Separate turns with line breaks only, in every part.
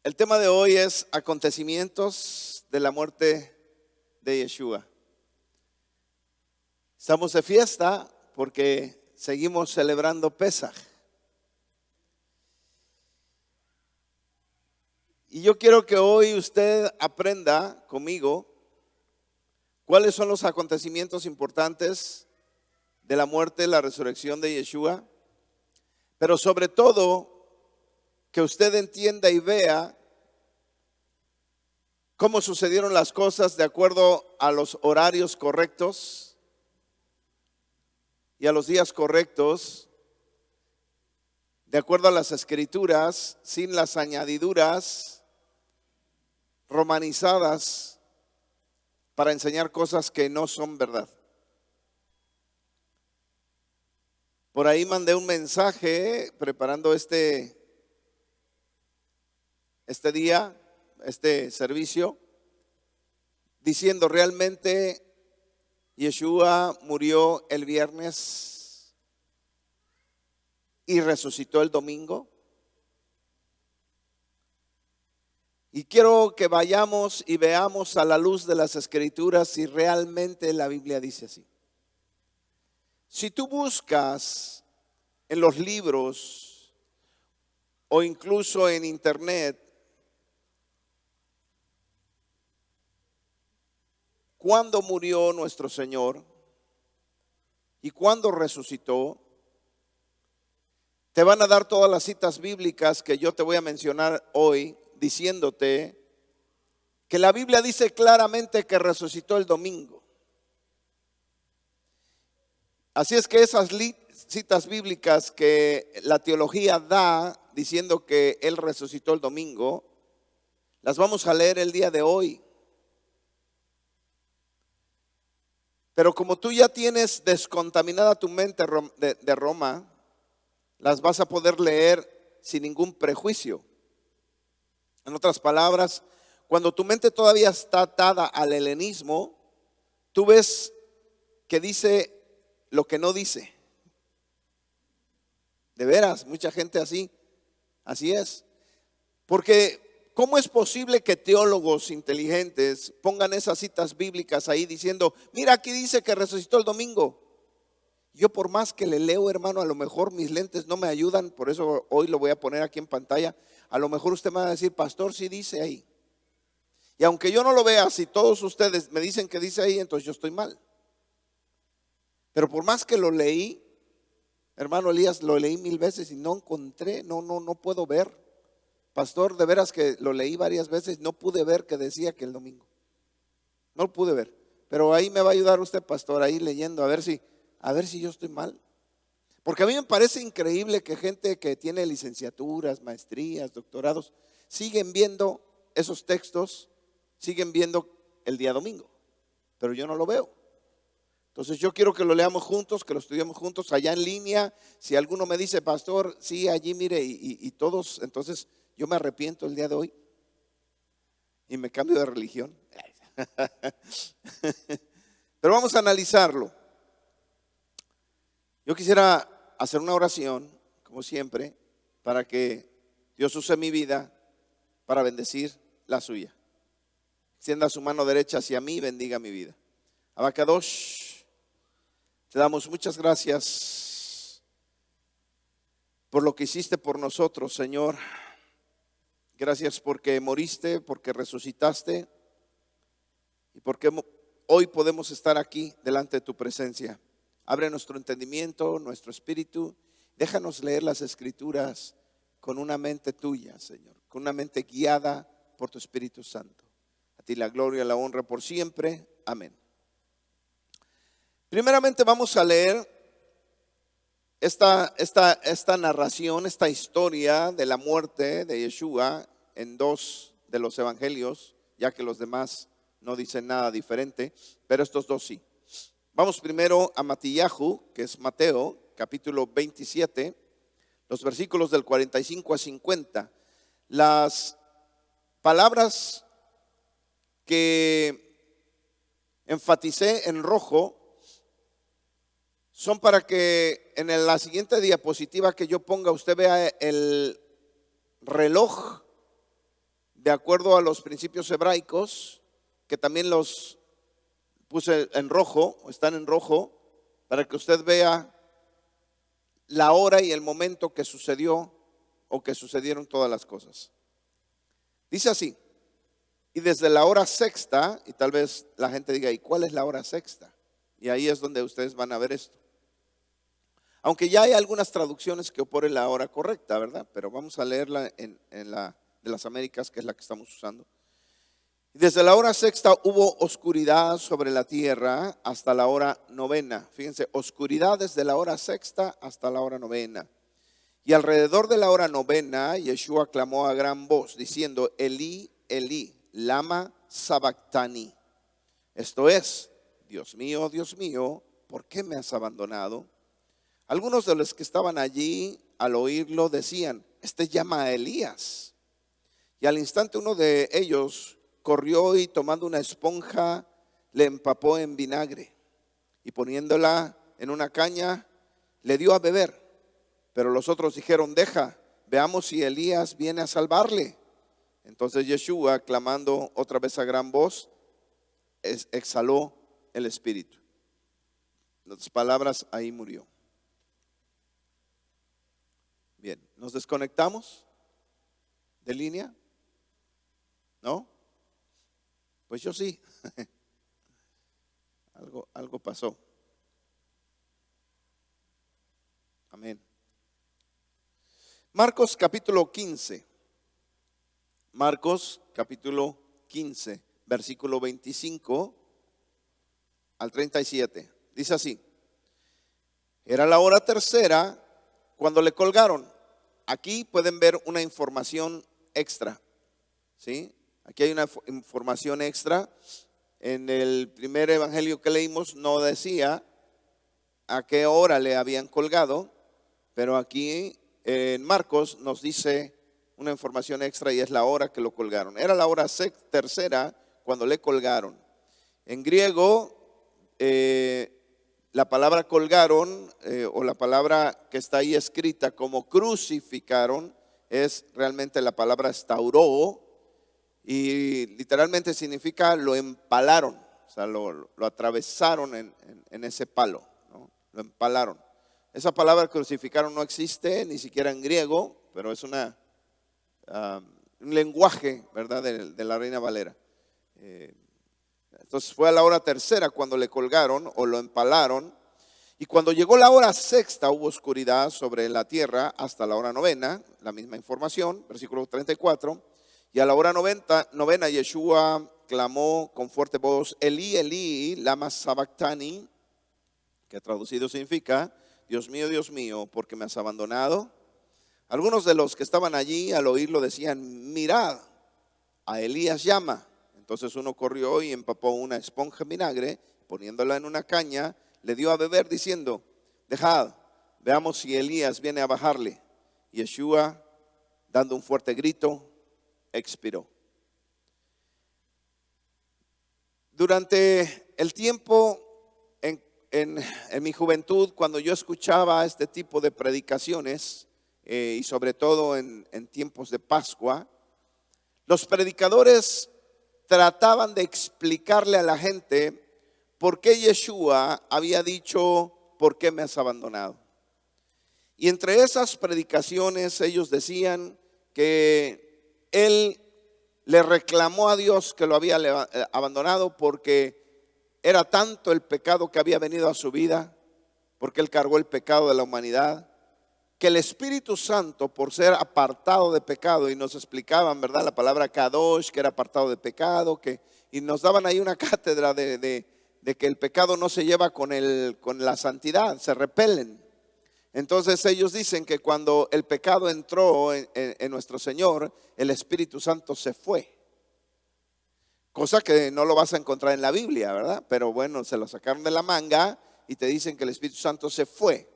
El tema de hoy es acontecimientos de la muerte de Yeshua. Estamos de fiesta porque seguimos celebrando Pesaj. Y yo quiero que hoy usted aprenda conmigo cuáles son los acontecimientos importantes de la muerte y la resurrección de Yeshua, pero sobre todo que usted entienda y vea cómo sucedieron las cosas de acuerdo a los horarios correctos y a los días correctos, de acuerdo a las escrituras, sin las añadiduras romanizadas para enseñar cosas que no son verdad. Por ahí mandé un mensaje preparando este día, este servicio, diciendo: realmente Yeshua murió el viernes y resucitó el domingo. Y quiero que vayamos y veamos a la luz de las escrituras si realmente la Biblia dice así. Si tú buscas en los libros o incluso en internet cuándo murió nuestro Señor y cuándo resucitó, te van a dar todas las citas bíblicas que yo te voy a mencionar hoy, diciéndote que la Biblia dice claramente que resucitó el domingo. Así es que esas citas bíblicas que la teología da diciendo que Él resucitó el domingo, las vamos a leer el día de hoy. Pero como tú ya tienes descontaminada tu mente de Roma, las vas a poder leer sin ningún prejuicio. En otras palabras, cuando tu mente todavía está atada al helenismo, tú ves que dice lo que no dice. De veras, mucha gente así es. Porque ¿cómo es posible que teólogos inteligentes pongan esas citas bíblicas ahí diciendo: mira, aquí dice que resucitó el domingo? Yo por más que le leo, hermano, a lo mejor mis lentes no me ayudan, por eso hoy lo voy a poner aquí en pantalla. A lo mejor usted me va a decir: pastor, sí dice ahí. Y aunque yo no lo vea, si todos ustedes me dicen que dice ahí, entonces yo estoy mal. Pero por más que lo leí, hermano Elías, lo leí 1000 veces y no encontré, no puedo ver. Pastor, de veras que lo leí varias veces, no pude ver que decía que el domingo. No lo pude ver. Pero ahí me va a ayudar usted, pastor, ahí leyendo, a ver si yo estoy mal. Porque a mí me parece increíble que gente que tiene licenciaturas, maestrías, doctorados, siguen viendo esos textos, siguen viendo el día domingo. Pero yo no lo veo. Entonces yo quiero que lo leamos juntos, que lo estudiemos juntos allá en línea. Si alguno me dice: pastor, sí, allí mire, y todos, entonces yo me arrepiento el día de hoy y me cambio de religión. Pero vamos a analizarlo. Yo quisiera hacer una oración, como siempre, para que Dios use mi vida para bendecir la suya. Extienda su mano derecha hacia mí y bendiga mi vida. Abacadosh, te damos muchas gracias por lo que hiciste por nosotros, Señor. Gracias porque moriste, porque resucitaste y porque hoy podemos estar aquí delante de tu presencia. Abre nuestro entendimiento, nuestro espíritu. Déjanos leer las escrituras con una mente tuya, Señor, con una mente guiada por tu Espíritu Santo. A ti la gloria y la honra por siempre. Amén. Primeramente vamos a leer esta narración, esta historia de la muerte de Yeshua en 2 de los evangelios, ya que los demás no dicen nada diferente, pero estos 2 sí. Vamos primero a Matillahu, que es Mateo, capítulo 27, los versículos del 45 a 50. Las palabras que enfaticé en rojo son para que en la siguiente diapositiva que yo ponga usted vea el reloj de acuerdo a los principios hebraicos, que también los puse en rojo, o están en rojo, para que usted vea la hora y el momento que sucedió o que sucedieron todas las cosas. Dice así: y desde la hora sexta, y tal vez la gente diga, ¿y cuál es la hora sexta? Y ahí es donde ustedes van a ver esto. Aunque ya hay algunas traducciones que oponen la hora correcta, ¿verdad? Pero vamos a leerla en la de las Américas, que es la que estamos usando. Y desde la hora sexta hubo oscuridad sobre la tierra hasta la hora novena. Fíjense, oscuridad desde la hora sexta hasta la hora novena. Y alrededor de la hora novena, Yeshua clamó a gran voz, diciendo: Elí, Elí, lama sabactani. Esto es: Dios mío, ¿por qué me has abandonado? Algunos de los que estaban allí al oírlo decían: este llama a Elías. Y al instante uno de ellos corrió y tomando una esponja le empapó en vinagre y poniéndola en una caña le dio a beber. Pero los otros dijeron: deja, veamos si Elías viene a salvarle. Entonces Yeshua, clamando otra vez a gran voz, exhaló el espíritu. En otras palabras, ahí murió. Bien, ¿nos desconectamos de línea? ¿No? Pues yo sí. Algo pasó. Amén. Marcos capítulo 15. Marcos capítulo 15, versículo 25 al 37. Dice así: era la hora tercera cuando le colgaron. Aquí pueden ver una información extra, ¿sí? Aquí hay una información extra. En el primer evangelio que leímos no decía a qué hora le habían colgado, pero aquí en Marcos nos dice una información extra y es la hora que lo colgaron. Era la hora tercera cuando le colgaron. En griego, la palabra colgaron o la palabra que está ahí escrita como crucificaron es realmente la palabra stauró, y literalmente significa lo empalaron, o sea, lo atravesaron en ese palo, ¿no? Lo empalaron. Esa palabra crucificaron no existe ni siquiera en griego, pero es un lenguaje, ¿verdad?, de la Reina Valera. Entonces fue a la hora tercera cuando le colgaron o lo empalaron. Y cuando llegó la hora sexta hubo oscuridad sobre la tierra hasta la hora novena, la misma información, versículo 34. Y a la hora novena Yeshua clamó con fuerte voz: Elí, Elí, lama sabactani, que traducido significa: Dios mío, ¿por qué me has abandonado? Algunos de los que estaban allí al oírlo decían: mirad, a Elías llama. Entonces uno corrió y empapó una esponja en vinagre, poniéndola en una caña, le dio a beber diciendo: dejad, veamos si Elías viene a bajarle. Y Yeshua, dando un fuerte grito, expiró. Durante el tiempo en mi juventud, cuando yo escuchaba este tipo de predicaciones, y sobre todo en tiempos de Pascua, los predicadores trataban de explicarle a la gente por qué Yeshua había dicho: ¿por qué me has abandonado? Y entre esas predicaciones ellos decían que él le reclamó a Dios que lo había abandonado porque era tanto el pecado que había venido a su vida, porque él cargó el pecado de la humanidad, que el Espíritu Santo, por ser apartado de pecado, y nos explicaban, ¿verdad?, la palabra kadosh, que era apartado de pecado, y nos daban ahí una cátedra de que el pecado no se lleva con la santidad, se repelen. Entonces ellos dicen que cuando el pecado entró en nuestro Señor, el Espíritu Santo se fue. Cosa que no lo vas a encontrar en la Biblia, ¿verdad? Pero bueno, se lo sacaron de la manga y te dicen que el Espíritu Santo se fue.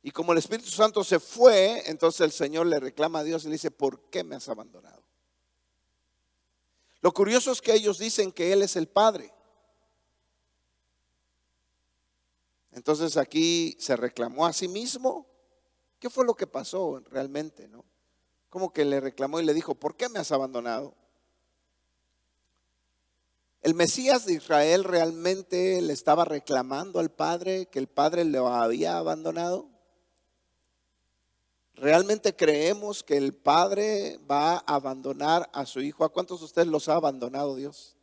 Y como el Espíritu Santo se fue, entonces el Señor le reclama a Dios y le dice: ¿por qué me has abandonado? Lo curioso es que ellos dicen que Él es el Padre. Entonces aquí se reclamó a sí mismo. ¿Qué fue lo que pasó realmente, no? Como que le reclamó y le dijo: ¿por qué me has abandonado? ¿El Mesías de Israel realmente le estaba reclamando al Padre que el Padre lo había abandonado? ¿Realmente creemos que el Padre va a abandonar a su Hijo? ¿A cuántos de ustedes los ha abandonado Dios?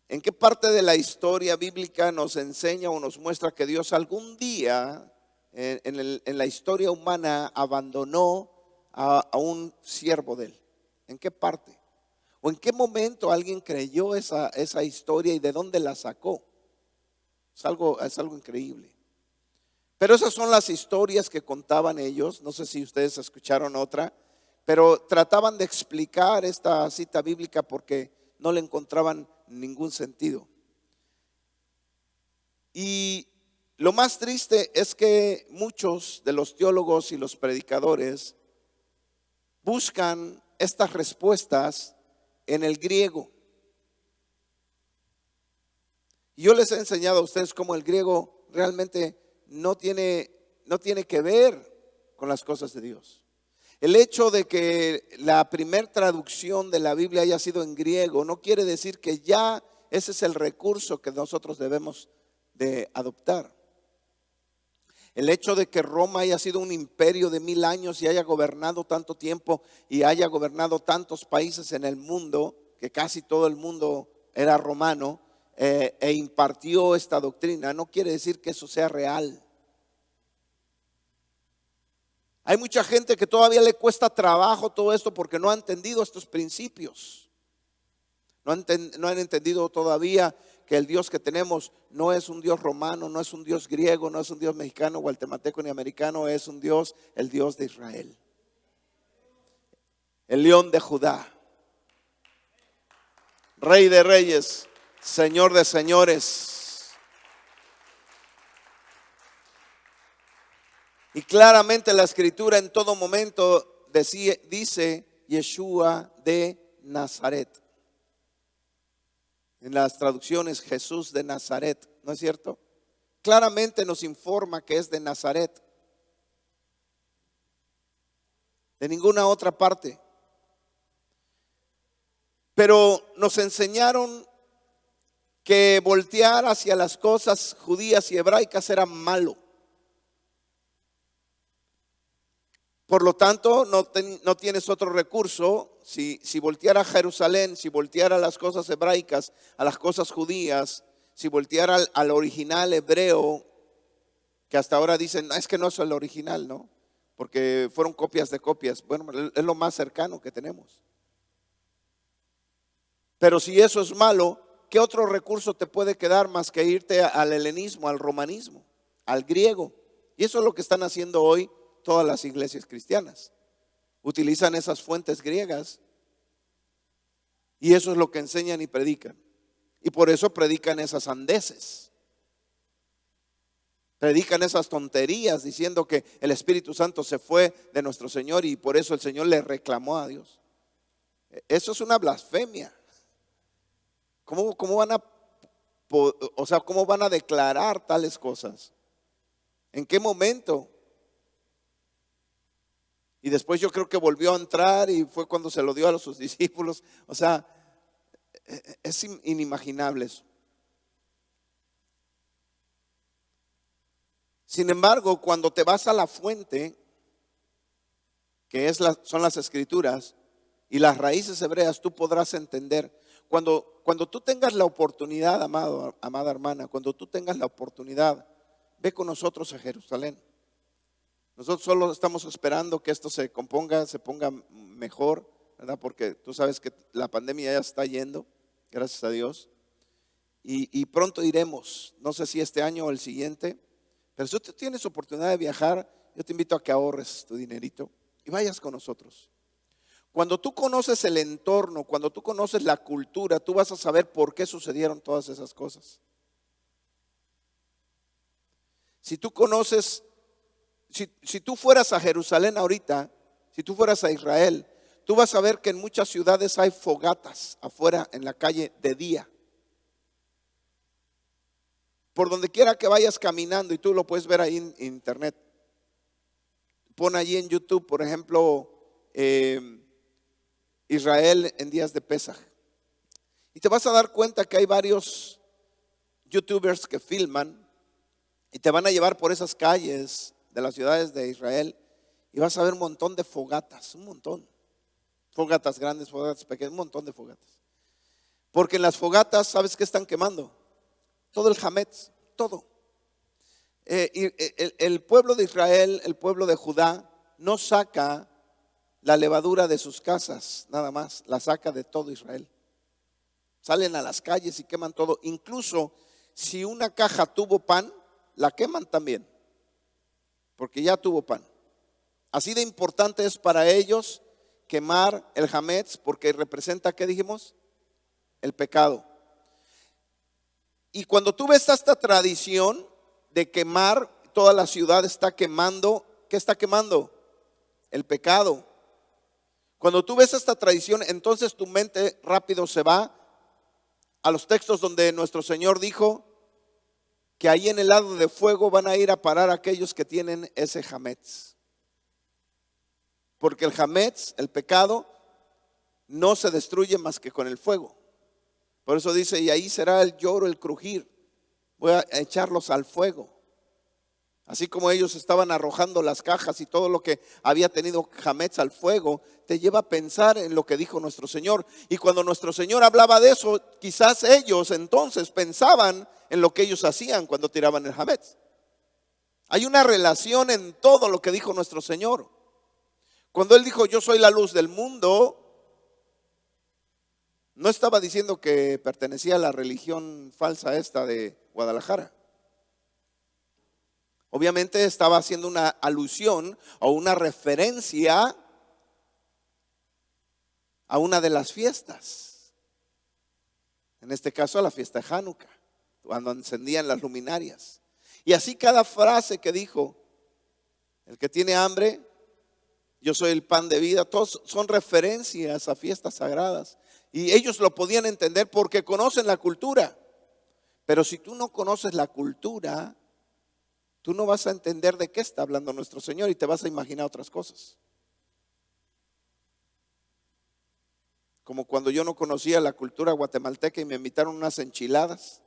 ¿En qué parte de la historia bíblica nos enseña o nos muestra que Dios algún día en la historia humana abandonó a un siervo de él? ¿En qué parte? ¿O en qué momento alguien creyó esa historia y de dónde la sacó? Es algo increíble. Pero esas son las historias que contaban ellos. No sé si ustedes escucharon otra, pero trataban de explicar esta cita bíblica porque no le encontraban ningún sentido. Y lo más triste es que muchos de los teólogos y los predicadores buscan estas respuestas en el griego. Y yo les he enseñado a ustedes cómo el griego realmente no tiene que ver con las cosas de Dios. El hecho de que la primer traducción de la Biblia haya sido en griego no quiere decir que ya ese es el recurso que nosotros debemos de adoptar. El hecho de que Roma haya sido un imperio de 1000 años y haya gobernado tanto tiempo y haya gobernado tantos países en el mundo, que casi todo el mundo era romano, e impartió esta doctrina, no quiere decir que eso sea real. Hay mucha gente que todavía le cuesta trabajo todo esto porque no ha entendido estos principios. No han entendido todavía que el Dios que tenemos no es un Dios romano, no es un Dios griego, no es un Dios mexicano, guatemalteco ni americano, es un Dios, el Dios de Israel. El León de Judá, Rey de reyes, Señor de señores. Y claramente la escritura en todo momento dice Yeshua de Nazaret. En las traducciones Jesús de Nazaret, ¿no es cierto? Claramente nos informa que es de Nazaret. De ninguna otra parte. Pero nos enseñaron que voltear hacia las cosas judías y hebraicas era malo. Por lo tanto, no tienes otro recurso. Si volteara a Jerusalén, si volteara a las cosas hebraicas, a las cosas judías, si volteara al original hebreo, que hasta ahora dicen, es que no es el original, ¿no? Porque fueron copias de copias. Bueno, es lo más cercano que tenemos. Pero si eso es malo, ¿qué otro recurso te puede quedar más que irte al helenismo, al romanismo, al griego? Y eso es lo que están haciendo hoy todas las iglesias cristianas. Utilizan esas fuentes griegas y eso es lo que enseñan y predican. Y por eso predican esas sandeces. Predican esas tonterías diciendo que el Espíritu Santo se fue de nuestro Señor y por eso el Señor le reclamó a Dios. Eso es una blasfemia. ¿Cómo van a declarar tales cosas? ¿En qué momento? Y después yo creo que volvió a entrar y fue cuando se lo dio a sus discípulos. O sea, es inimaginable eso. Sin embargo, cuando te vas a la fuente, que son las escrituras y las raíces hebreas, tú podrás entender. Cuando tú tengas la oportunidad, amada hermana, cuando tú tengas la oportunidad, ve con nosotros a Jerusalén. Nosotros solo estamos esperando que esto se ponga mejor, ¿verdad? Porque tú sabes que la pandemia ya está yendo, gracias a Dios. Y pronto iremos, no sé si este año o el siguiente, pero si tú tienes oportunidad de viajar, yo te invito a que ahorres tu dinerito y vayas con nosotros. Cuando tú conoces el entorno, cuando tú conoces la cultura, tú vas a saber por qué sucedieron todas esas cosas. Si tú conoces, si tú fueras a Jerusalén ahorita, si tú fueras a Israel, tú vas a ver que en muchas ciudades hay fogatas afuera en la calle de día. Por donde quiera que vayas caminando, y tú lo puedes ver ahí en internet. Pon allí en YouTube, por ejemplo, Israel en días de Pesaj. Y te vas a dar cuenta que hay varios youtubers que filman y te van a llevar por esas calles de las ciudades de Israel y vas a ver un montón de fogatas, un montón. Fogatas grandes, fogatas pequeñas, un montón de fogatas. Porque en las fogatas, ¿sabes qué están quemando? Todo el hametz, todo. El pueblo de Israel, el pueblo de Judá, no saca la levadura de sus casas, nada más, la saca de todo Israel. Salen a las calles y queman todo. Incluso si una caja tuvo pan, la queman también, porque ya tuvo pan. Así de importante es para ellos quemar el hametz, porque representa, ¿qué dijimos? El pecado. Y cuando tú ves esta tradición de quemar, toda la ciudad está quemando, ¿qué está quemando? El pecado. Cuando tú ves esta tradición, entonces tu mente rápido se va a los textos donde nuestro Señor dijo que ahí en el lado de fuego van a ir a parar aquellos que tienen ese hametz. Porque el hametz, el pecado, no se destruye más que con el fuego. Por eso dice, y ahí será el lloro, el crujir. Voy a echarlos al fuego. Así como ellos estaban arrojando las cajas y todo lo que había tenido hametz al fuego, te lleva a pensar en lo que dijo nuestro Señor. Y cuando nuestro Señor hablaba de eso, quizás ellos entonces pensaban en lo que ellos hacían cuando tiraban el hametz. Hay una relación en todo lo que dijo nuestro Señor. Cuando Él dijo, yo soy la luz del mundo, no estaba diciendo que pertenecía a la religión falsa esta de Guadalajara. Obviamente estaba haciendo una alusión o una referencia a una de las fiestas. En este caso a la fiesta de Hanukkah, cuando encendían las luminarias. Y así cada frase que dijo, el que tiene hambre, yo soy el pan de vida, todos son referencias a fiestas sagradas. Y ellos lo podían entender porque conocen la cultura. Pero si tú no conoces la cultura, tú no vas a entender de qué está hablando nuestro Señor y te vas a imaginar otras cosas. Como cuando yo no conocía la cultura guatemalteca y me invitaron unas enchiladas.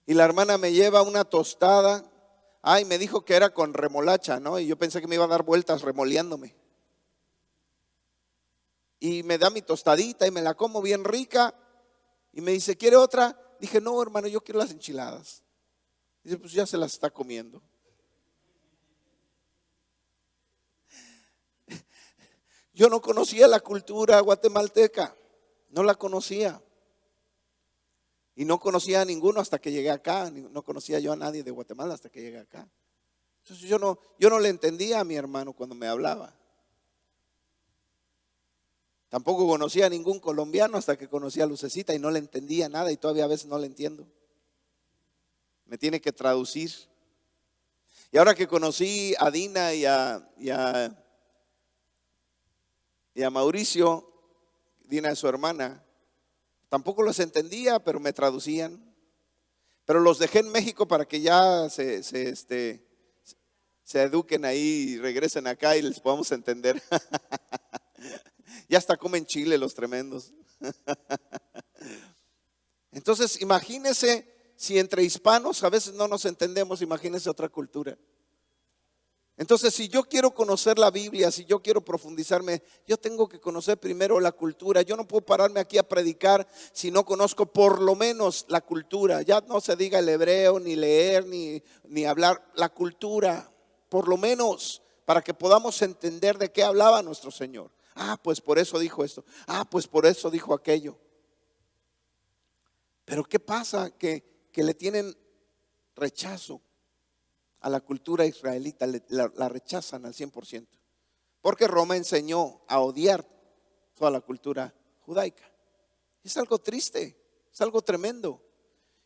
Y la hermana me lleva una tostada. Ay, me dijo que era con remolacha, ¿no? Y yo pensé que me iba a dar vueltas remoleándome. Y me da mi tostadita y me la como bien rica. Y me dice, ¿quiere otra? Dije, no, hermano, yo quiero las enchiladas. Dice, pues ya se las está comiendo. Yo no conocía la cultura guatemalteca, no la conocía. Y no conocía a ninguno hasta que llegué acá. No conocía yo a nadie de Guatemala hasta que llegué acá. Entonces yo no le entendía a mi hermano cuando me hablaba. Tampoco conocía a ningún colombiano hasta que conocí a Lucecita y no le entendía nada y todavía a veces no le entiendo. Me tiene que traducir. Y ahora que conocí a Dina y a Mauricio, Dina es su hermana, tampoco los entendía, pero me traducían. Pero los dejé en México para que ya se eduquen ahí y regresen acá y les podamos entender. Ya hasta comen chile los tremendos. Entonces, imagínese si entre hispanos a veces no nos entendemos, imagínese otra cultura. Entonces, si yo quiero conocer la Biblia, si yo quiero profundizarme, yo tengo que conocer primero la cultura. Yo no puedo pararme aquí a predicar si no conozco por lo menos la cultura. Ya no se diga el hebreo, ni leer, ni hablar, la cultura, por lo menos, para que podamos entender de qué hablaba nuestro Señor. Ah, pues por eso dijo esto. Ah, pues por eso dijo aquello. Pero ¿qué pasa? Que le tienen rechazo a la cultura israelita, la rechazan al 100%. Porque Roma enseñó a odiar toda la cultura judaica. Es algo triste, es algo tremendo.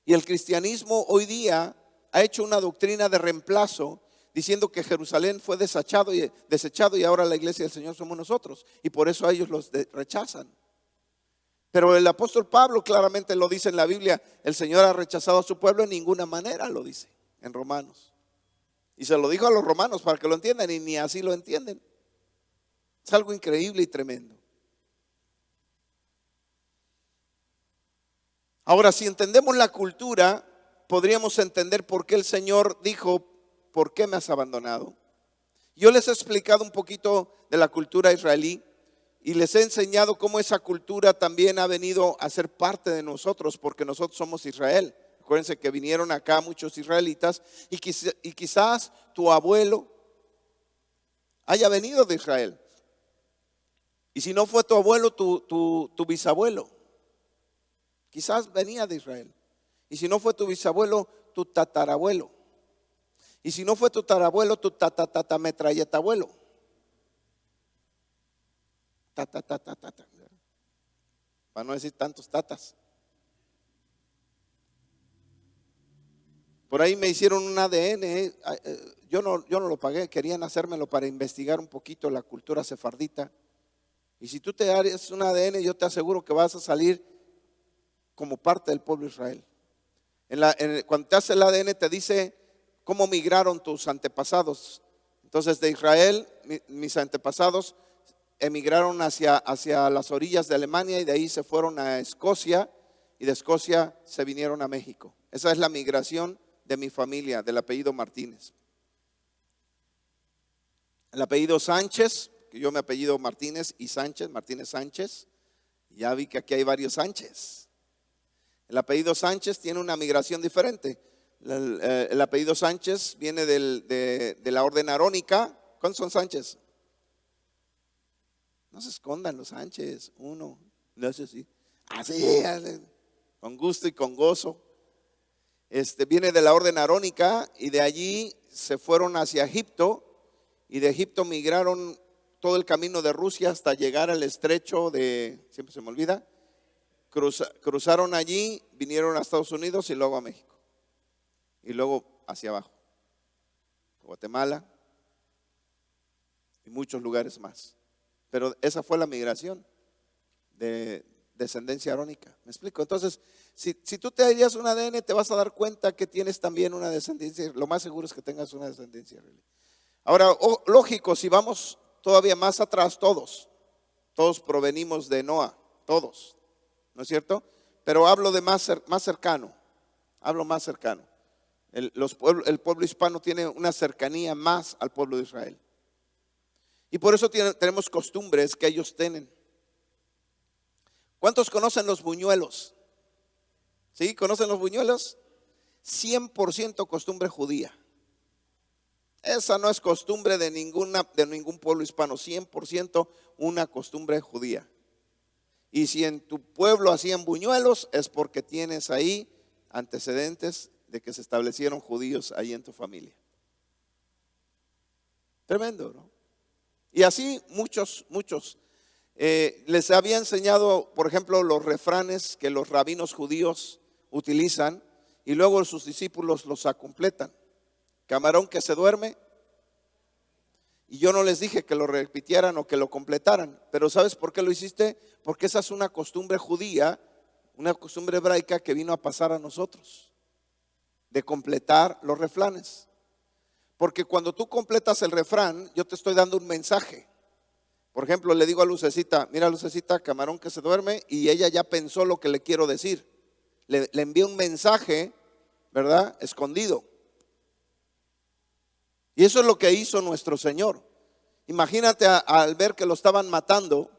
Y el cristianismo hoy día ha hecho una doctrina de reemplazo, diciendo que Jerusalén fue desechado y ahora la iglesia del Señor somos nosotros. Y por eso a ellos los rechazan. Pero el apóstol Pablo claramente lo dice en la Biblia, el Señor ha rechazado a su pueblo en ninguna manera, lo dice en Romanos. Y se lo dijo a los romanos para que lo entiendan y ni así lo entienden. Es algo increíble y tremendo. Ahora, si entendemos la cultura, podríamos entender por qué el Señor dijo, ¿por qué me has abandonado? Yo les he explicado un poquito de la cultura israelí y les he enseñado cómo esa cultura también ha venido a ser parte de nosotros, porque nosotros somos Israel. Acuérdense que vinieron acá muchos israelitas y quizás tu abuelo haya venido de Israel. Y si no fue tu abuelo, tu bisabuelo, quizás venía de Israel. Y si no fue tu bisabuelo, tu tatarabuelo. Y si no fue tu tatarabuelo, tu tatatametralletabuelo. Para no decir tantos tatas. Por ahí me hicieron un ADN. Yo no lo pagué, querían hacérmelo para investigar un poquito la cultura sefardita. Y si tú te haces un ADN, yo te aseguro que vas a salir como parte del pueblo de Israel. Cuando te hace el ADN te dice cómo migraron tus antepasados. Entonces de Israel, mis antepasados emigraron hacia las orillas de Alemania y de ahí se fueron a Escocia y de Escocia se vinieron a México. Esa es la migración de mi familia, del apellido Martínez. El apellido Sánchez, que yo me apellido Martínez y Sánchez, Martínez Sánchez. Ya vi que aquí hay varios Sánchez. El apellido Sánchez tiene una migración diferente. El apellido Sánchez viene de la orden arónica. ¿Cuántos son Sánchez? No se escondan los Sánchez. Uno, no sé si. Así, con gusto y con gozo. Viene de la orden arónica y de allí se fueron hacia Egipto y de Egipto migraron todo el camino de Rusia hasta llegar al estrecho siempre se me olvida, cruzaron allí, vinieron a Estados Unidos y luego a México y luego hacia abajo, Guatemala y muchos lugares más. Pero esa fue la migración de descendencia arónica. ¿Me explico? Entonces, si tú te harías un ADN, te vas a dar cuenta que tienes también una descendencia. Lo más seguro es que tengas una descendencia. Ahora, lógico, si vamos todavía más atrás, todos provenimos de Noa, todos, ¿no es cierto? Pero hablo de más cercano, hablo más cercano. El pueblo hispano tiene una cercanía más al pueblo de Israel. Y por eso tenemos costumbres que ellos tienen. ¿Cuántos conocen los buñuelos? ¿Sí? ¿Conocen los buñuelos? 100% costumbre judía. Esa no es costumbre de ningún pueblo hispano, 100% una costumbre judía. Y si en tu pueblo hacían buñuelos, es porque tienes ahí antecedentes de que se establecieron judíos ahí en tu familia. Tremendo, ¿no? Y así muchos. Les había enseñado, por ejemplo, los refranes que los rabinos judíos utilizan y luego sus discípulos los completan. Camarón que se duerme. Y yo no les dije que lo repitieran o que lo completaran, pero ¿sabes por qué lo hiciste? Porque esa es una costumbre judía, una costumbre hebraica que vino a pasar a nosotros, de completar los refranes. Porque cuando tú completas el refrán, yo te estoy dando un mensaje. Por ejemplo, le digo a Lucecita, mira Lucecita, camarón que se duerme, y ella ya pensó lo que le quiero decir. Le envío un mensaje, ¿verdad? Escondido. Y eso es lo que hizo nuestro Señor. Imagínate al ver que lo estaban matando,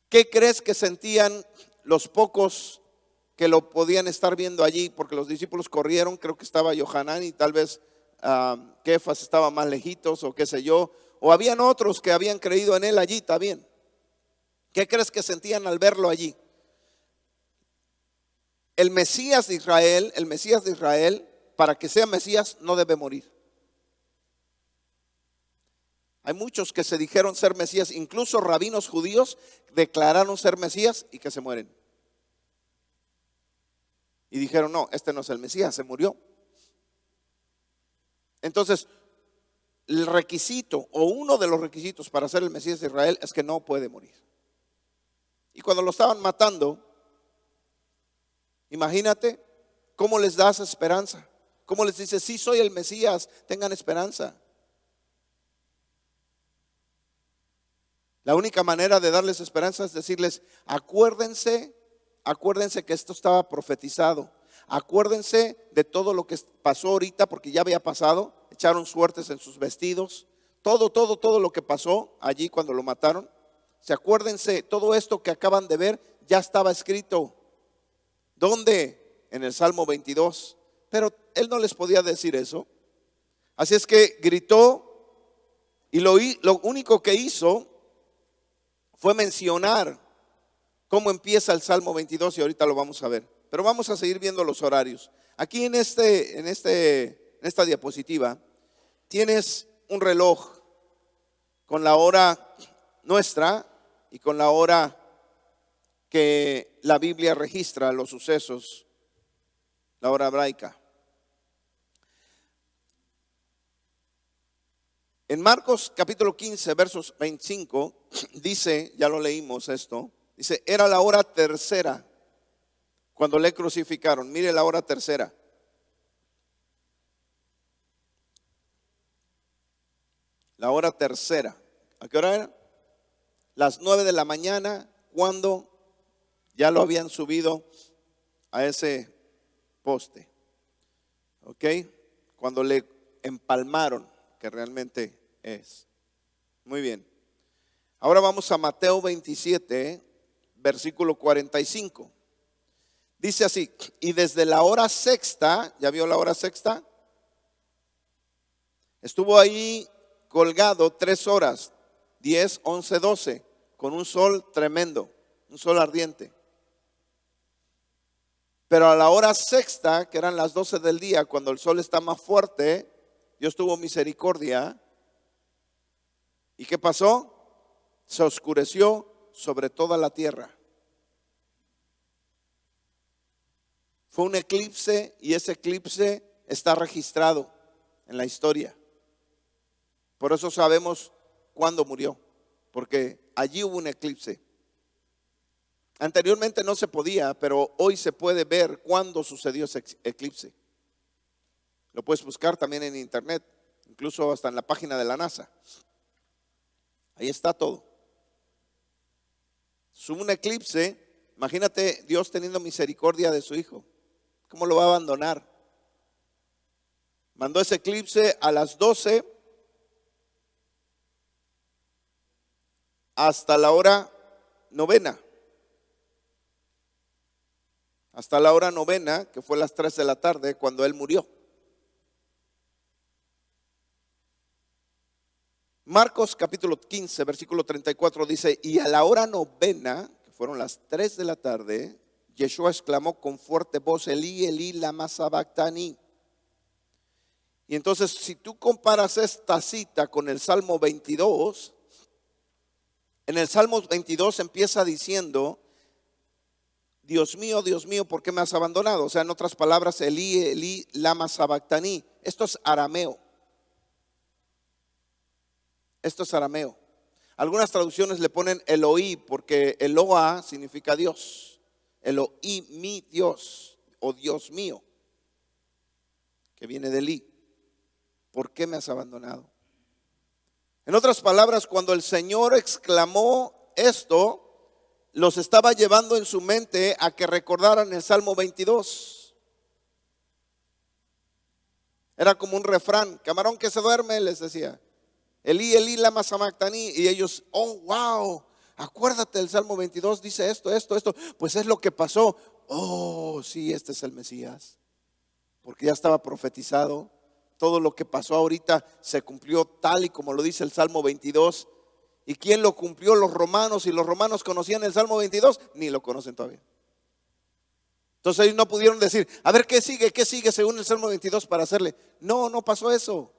¿qué crees que sentían los pocos que lo podían estar viendo allí? Porque los discípulos corrieron, creo que estaba Yohanan y tal vez Kefas estaba más lejitos o qué sé yo, o habían otros que habían creído en él allí también. ¿Qué crees que sentían al verlo allí? El Mesías de Israel, para que sea Mesías no debe morir. Hay muchos que se dijeron ser Mesías, incluso rabinos judíos declararon ser Mesías y que se mueren. Y dijeron, no, este no es el Mesías, se murió. Entonces, el requisito o uno de los requisitos para ser el Mesías de Israel es que no puede morir. Y cuando lo estaban matando, imagínate cómo les das esperanza. ¿Cómo les dice, sí soy el Mesías, tengan esperanza? La única manera de darles esperanza es decirles, acuérdense que esto estaba profetizado. Acuérdense de todo lo que pasó ahorita, porque ya había pasado. Echaron suertes en sus vestidos. Todo lo que pasó allí cuando lo mataron. Acuérdense, todo esto que acaban de ver ya estaba escrito. ¿Dónde? En el Salmo 22. Pero él no les podía decir eso. Así es que gritó y lo único que hizo fue mencionar cómo empieza el Salmo 22 y ahorita lo vamos a ver. Pero vamos a seguir viendo los horarios. Aquí en esta diapositiva tienes un reloj con la hora nuestra y con la hora que la Biblia registra los sucesos, la hora hebraica. En Marcos capítulo 15 versos 25 dice, ya lo leímos esto, dice, era la hora tercera cuando le crucificaron. Mire la hora tercera. La hora tercera. ¿A qué hora era? Las 9 de la mañana, cuando ya lo habían subido a ese poste. ¿Ok? Cuando le empalmaron, que realmente es. Muy bien. Ahora vamos a Mateo 27, versículo 45. Dice así, y desde la hora sexta, ¿ya vio la hora sexta? Estuvo ahí colgado 3 horas, 10, 11, 12, con un sol tremendo, un sol ardiente. Pero a la hora sexta, que eran las 12 del día, cuando el sol está más fuerte, Dios tuvo misericordia. ¿Y qué pasó? Se oscureció sobre toda la tierra. Fue un eclipse y ese eclipse está registrado en la historia. Por eso sabemos cuándo murió, porque allí hubo un eclipse. Anteriormente no se podía, pero hoy se puede ver cuándo sucedió ese eclipse. Lo puedes buscar también en internet, incluso hasta en la página de la NASA. Ahí está todo. Hubo un eclipse, imagínate Dios teniendo misericordia de su hijo. ¿Cómo lo va a abandonar? Mandó ese eclipse a las 12 hasta la hora novena. Hasta la hora novena, que fue las 3 de la tarde, cuando él murió. Marcos capítulo 15, versículo 34 dice, y a la hora novena, que fueron las 3 de la tarde, Yeshua exclamó con fuerte voz, Elí, Elí, lama sabactani. Y entonces, si tú comparas esta cita con el Salmo 22, en el Salmo 22 empieza diciendo, Dios mío, ¿por qué me has abandonado? O sea, en otras palabras, Elí, Elí, lama sabactani. Esto es arameo. Esto es arameo. Algunas traducciones le ponen Eloí, porque Eloa significa Dios. Eloí, mi Dios, o Dios mío, que viene de Elí. ¿Por qué me has abandonado? En otras palabras, cuando el Señor exclamó esto, los estaba llevando en su mente a que recordaran el Salmo 22. Era como un refrán, camarón que se duerme, les decía. Elí, Elí, lama sabactani. Y ellos, oh, wow, acuérdate del Salmo 22, dice esto. Pues es lo que pasó. Oh, sí, este es el Mesías. Porque ya estaba profetizado. Todo lo que pasó ahorita se cumplió tal y como lo dice el Salmo 22. ¿Y quién lo cumplió? Los romanos. Y los romanos conocían el Salmo 22, ni lo conocen todavía. Entonces ellos no pudieron decir, a ver qué sigue según el Salmo 22 para hacerle. No pasó eso.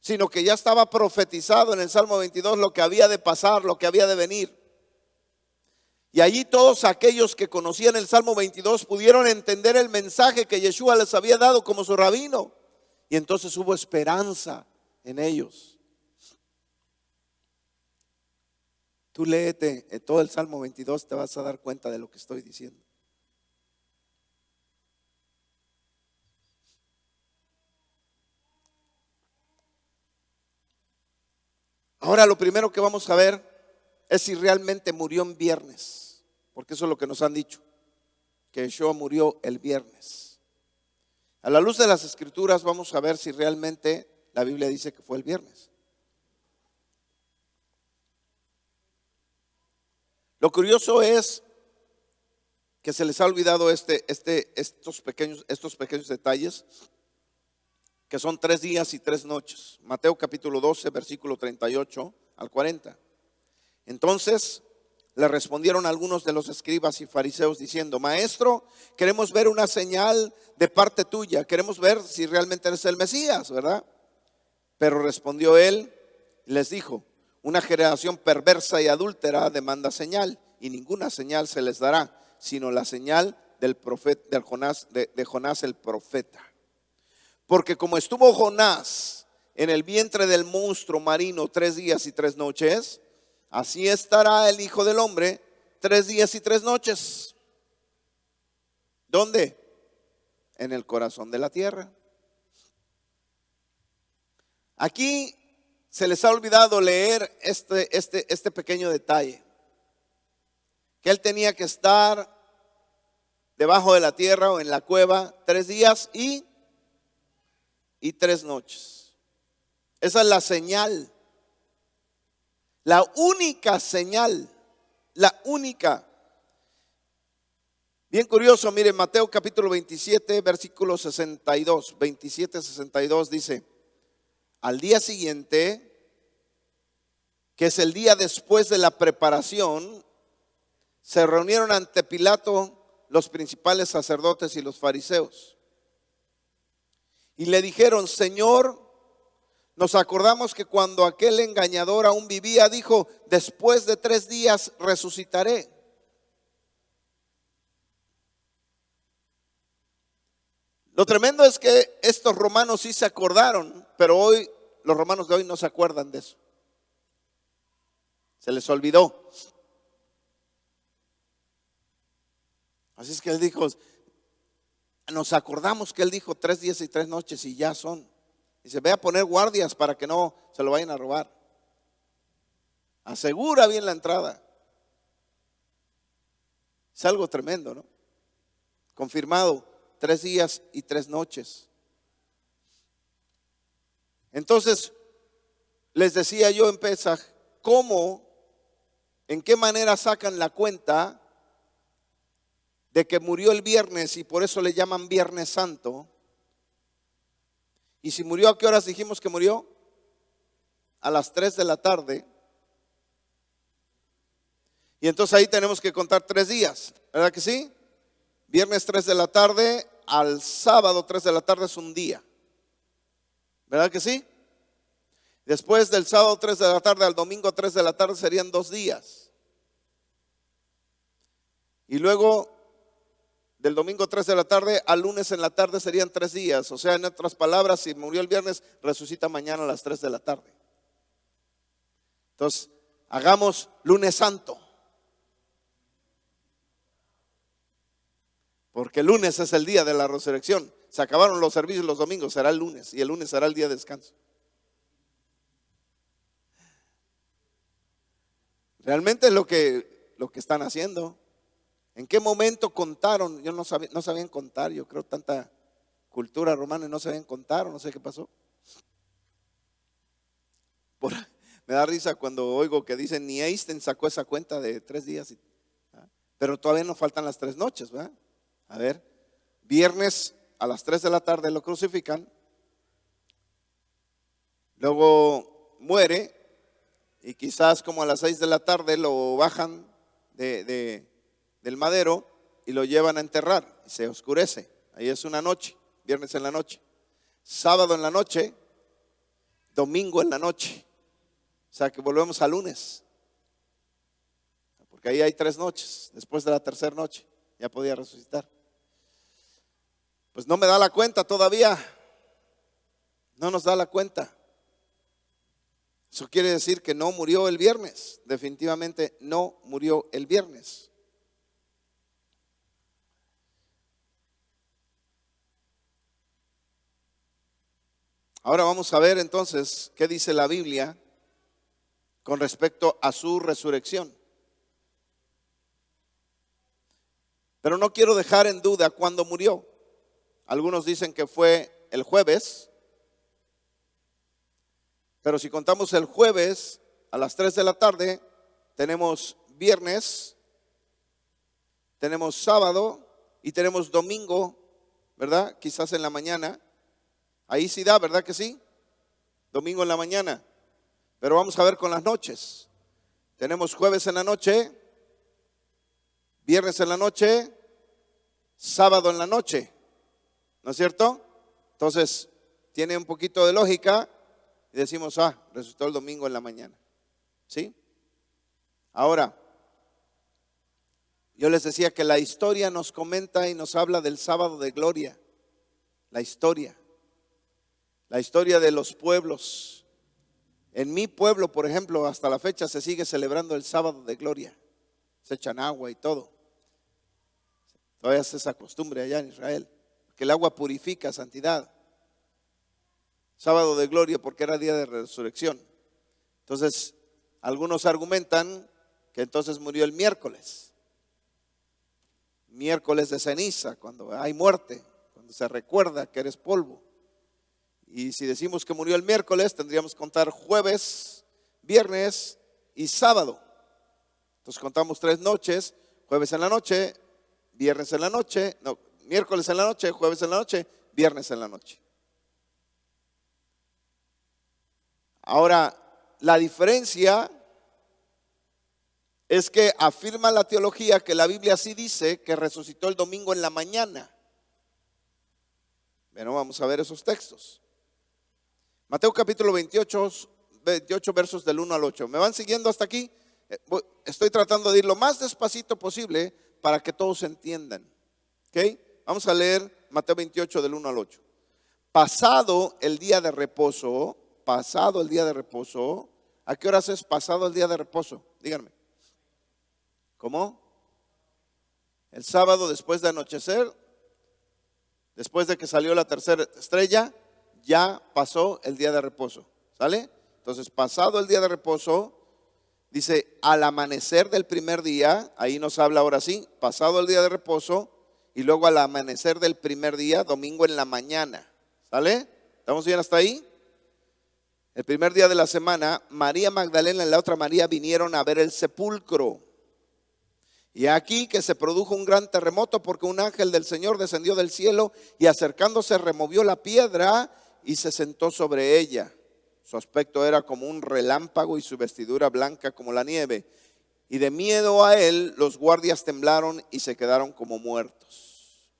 Sino que ya estaba profetizado en el Salmo 22 lo que había de pasar, lo que había de venir. Y allí todos aquellos que conocían el Salmo 22 pudieron entender el mensaje que Yeshua les había dado como su rabino. Y entonces hubo esperanza en ellos. Tú léete todo el Salmo 22, te vas a dar cuenta de lo que estoy diciendo. Ahora lo primero que vamos a ver es si realmente murió en viernes, porque eso es lo que nos han dicho, que Yeshua murió el viernes. A la luz de las escrituras vamos a ver si realmente la Biblia dice que fue el viernes. Lo curioso es que se les ha olvidado estos pequeños detalles, que son 3 días y 3 noches. Mateo capítulo 12, versículo 38 al 40. Entonces le respondieron algunos de los escribas y fariseos diciendo: Maestro, queremos ver una señal de parte tuya, queremos ver si realmente eres el Mesías, ¿verdad? Pero respondió él y les dijo: una generación perversa y adúltera demanda señal, y ninguna señal se les dará, sino la señal del profeta, de Jonás el profeta. Porque como estuvo Jonás en el vientre del monstruo marino 3 días y 3 noches, así estará el Hijo del Hombre 3 días y 3 noches. ¿Dónde? En el corazón de la tierra. Aquí se les ha olvidado leer este pequeño detalle, que él tenía que estar debajo de la tierra o en la cueva 3 días y 3 noches. Esa es la señal, la única señal, la única. Bien curioso, miren, Mateo capítulo 27, versículo 62, 27, 62 dice: al día siguiente, que es el día después de la preparación, se reunieron ante Pilato los principales sacerdotes y los fariseos. Y le dijeron: Señor, nos acordamos que cuando aquel engañador aún vivía, dijo: después de 3 días resucitaré. Lo tremendo es que estos romanos sí se acordaron, pero hoy los romanos de hoy no se acuerdan de eso. Se les olvidó. Así es que él dijo, nos acordamos que él dijo 3 días y 3 noches y ya son. Dice: ve a poner guardias para que no se lo vayan a robar. Asegura bien la entrada. Es algo tremendo, ¿no? Confirmado, 3 días y 3 noches. Entonces, les decía yo en Pesaj, ¿cómo, en qué manera sacan la cuenta de que murió el viernes y por eso le llaman Viernes Santo? Y si murió, ¿a qué horas dijimos que murió? A las 3 de la tarde. Y entonces ahí tenemos que contar 3 días, ¿verdad que sí? Viernes 3 de la tarde al sábado 3 de la tarde es un día, ¿verdad que sí? Después del sábado 3 de la tarde al domingo 3 de la tarde serían 2 días. Y luego del domingo 3 de la tarde al lunes en la tarde serían 3 días. O sea, en otras palabras, si murió el viernes, resucita mañana a las 3 de la tarde. Entonces, hagamos lunes santo. Porque el lunes es el día de la resurrección. Se acabaron los servicios los domingos, será el lunes. Y el lunes será el día de descanso. Realmente es lo que están haciendo. ¿En qué momento contaron? Yo no sabían contar. Yo creo tanta cultura romana y no sabían contar, o no sé qué pasó. Me da risa cuando oigo que dicen: ni Einstein sacó esa cuenta de 3 días. Pero todavía nos faltan las 3 noches, ¿verdad? A ver, viernes a las 3 de la tarde lo crucifican. Luego muere. Y quizás como a las 6 de la tarde lo bajan del madero y lo llevan a enterrar. Se oscurece. Ahí es una noche, viernes en la noche. Sábado en la noche, domingo en la noche. O sea que volvemos a lunes. Porque ahí hay 3 noches. Después de la tercera noche ya podía resucitar. Pues no me da la cuenta todavía. No nos da la cuenta. Eso quiere decir que no murió el viernes. Definitivamente no murió el viernes. Ahora vamos a ver entonces qué dice la Biblia con respecto a su resurrección. Pero no quiero dejar en duda cuándo murió. Algunos dicen que fue el jueves, pero si contamos el jueves a las 3 de la tarde, tenemos viernes, tenemos sábado y tenemos domingo, ¿verdad? Quizás en la mañana. Ahí sí da, ¿verdad que sí? Domingo en la mañana. Pero vamos a ver con las noches. Tenemos jueves en la noche, viernes en la noche, sábado en la noche. ¿No es cierto? Entonces, tiene un poquito de lógica y decimos, resucitó el domingo en la mañana. ¿Sí? Ahora, yo les decía que la historia nos comenta y nos habla del sábado de gloria. La historia de los pueblos. En mi pueblo, por ejemplo, hasta la fecha se sigue celebrando el sábado de gloria. Se echan agua y todo. Todavía es esa costumbre allá en Israel, que el agua purifica, santidad. Sábado de gloria porque era día de resurrección. Entonces, algunos argumentan que entonces murió el miércoles de ceniza, cuando hay muerte, cuando se recuerda que eres polvo. Y si decimos que murió el miércoles, tendríamos que contar jueves, viernes y sábado. Entonces contamos 3 noches, jueves en la noche, viernes en la noche, miércoles en la noche, jueves en la noche, viernes en la noche. Ahora, la diferencia es que afirma la teología que la Biblia sí dice que resucitó el domingo en la mañana. Bueno, vamos a ver esos textos. Mateo capítulo 28 versos del 1 al 8. ¿Me van siguiendo hasta aquí? Estoy tratando de ir lo más despacito posible para que todos entiendan. ¿Ok? Vamos a leer Mateo 28 del 1 al 8. Pasado el día de reposo, ¿a qué horas es pasado el día de reposo? Díganme. ¿Cómo? El sábado después de anochecer, después de que salió la tercera estrella, ya pasó el día de reposo. ¿Sale? Entonces, pasado el día de reposo, dice al amanecer del primer día, ahí nos habla ahora sí, pasado el día de reposo, y luego al amanecer del primer día, domingo en la mañana. ¿Sale? ¿Estamos bien hasta ahí? El primer día de la semana, María Magdalena y la otra María vinieron a ver el sepulcro. Y aquí que se produjo un gran terremoto porque un ángel del Señor descendió del cielo y acercándose removió la piedra y se sentó sobre ella. Su aspecto era como un relámpago y su vestidura blanca como la nieve. Y de miedo a él los guardias temblaron y se quedaron como muertos.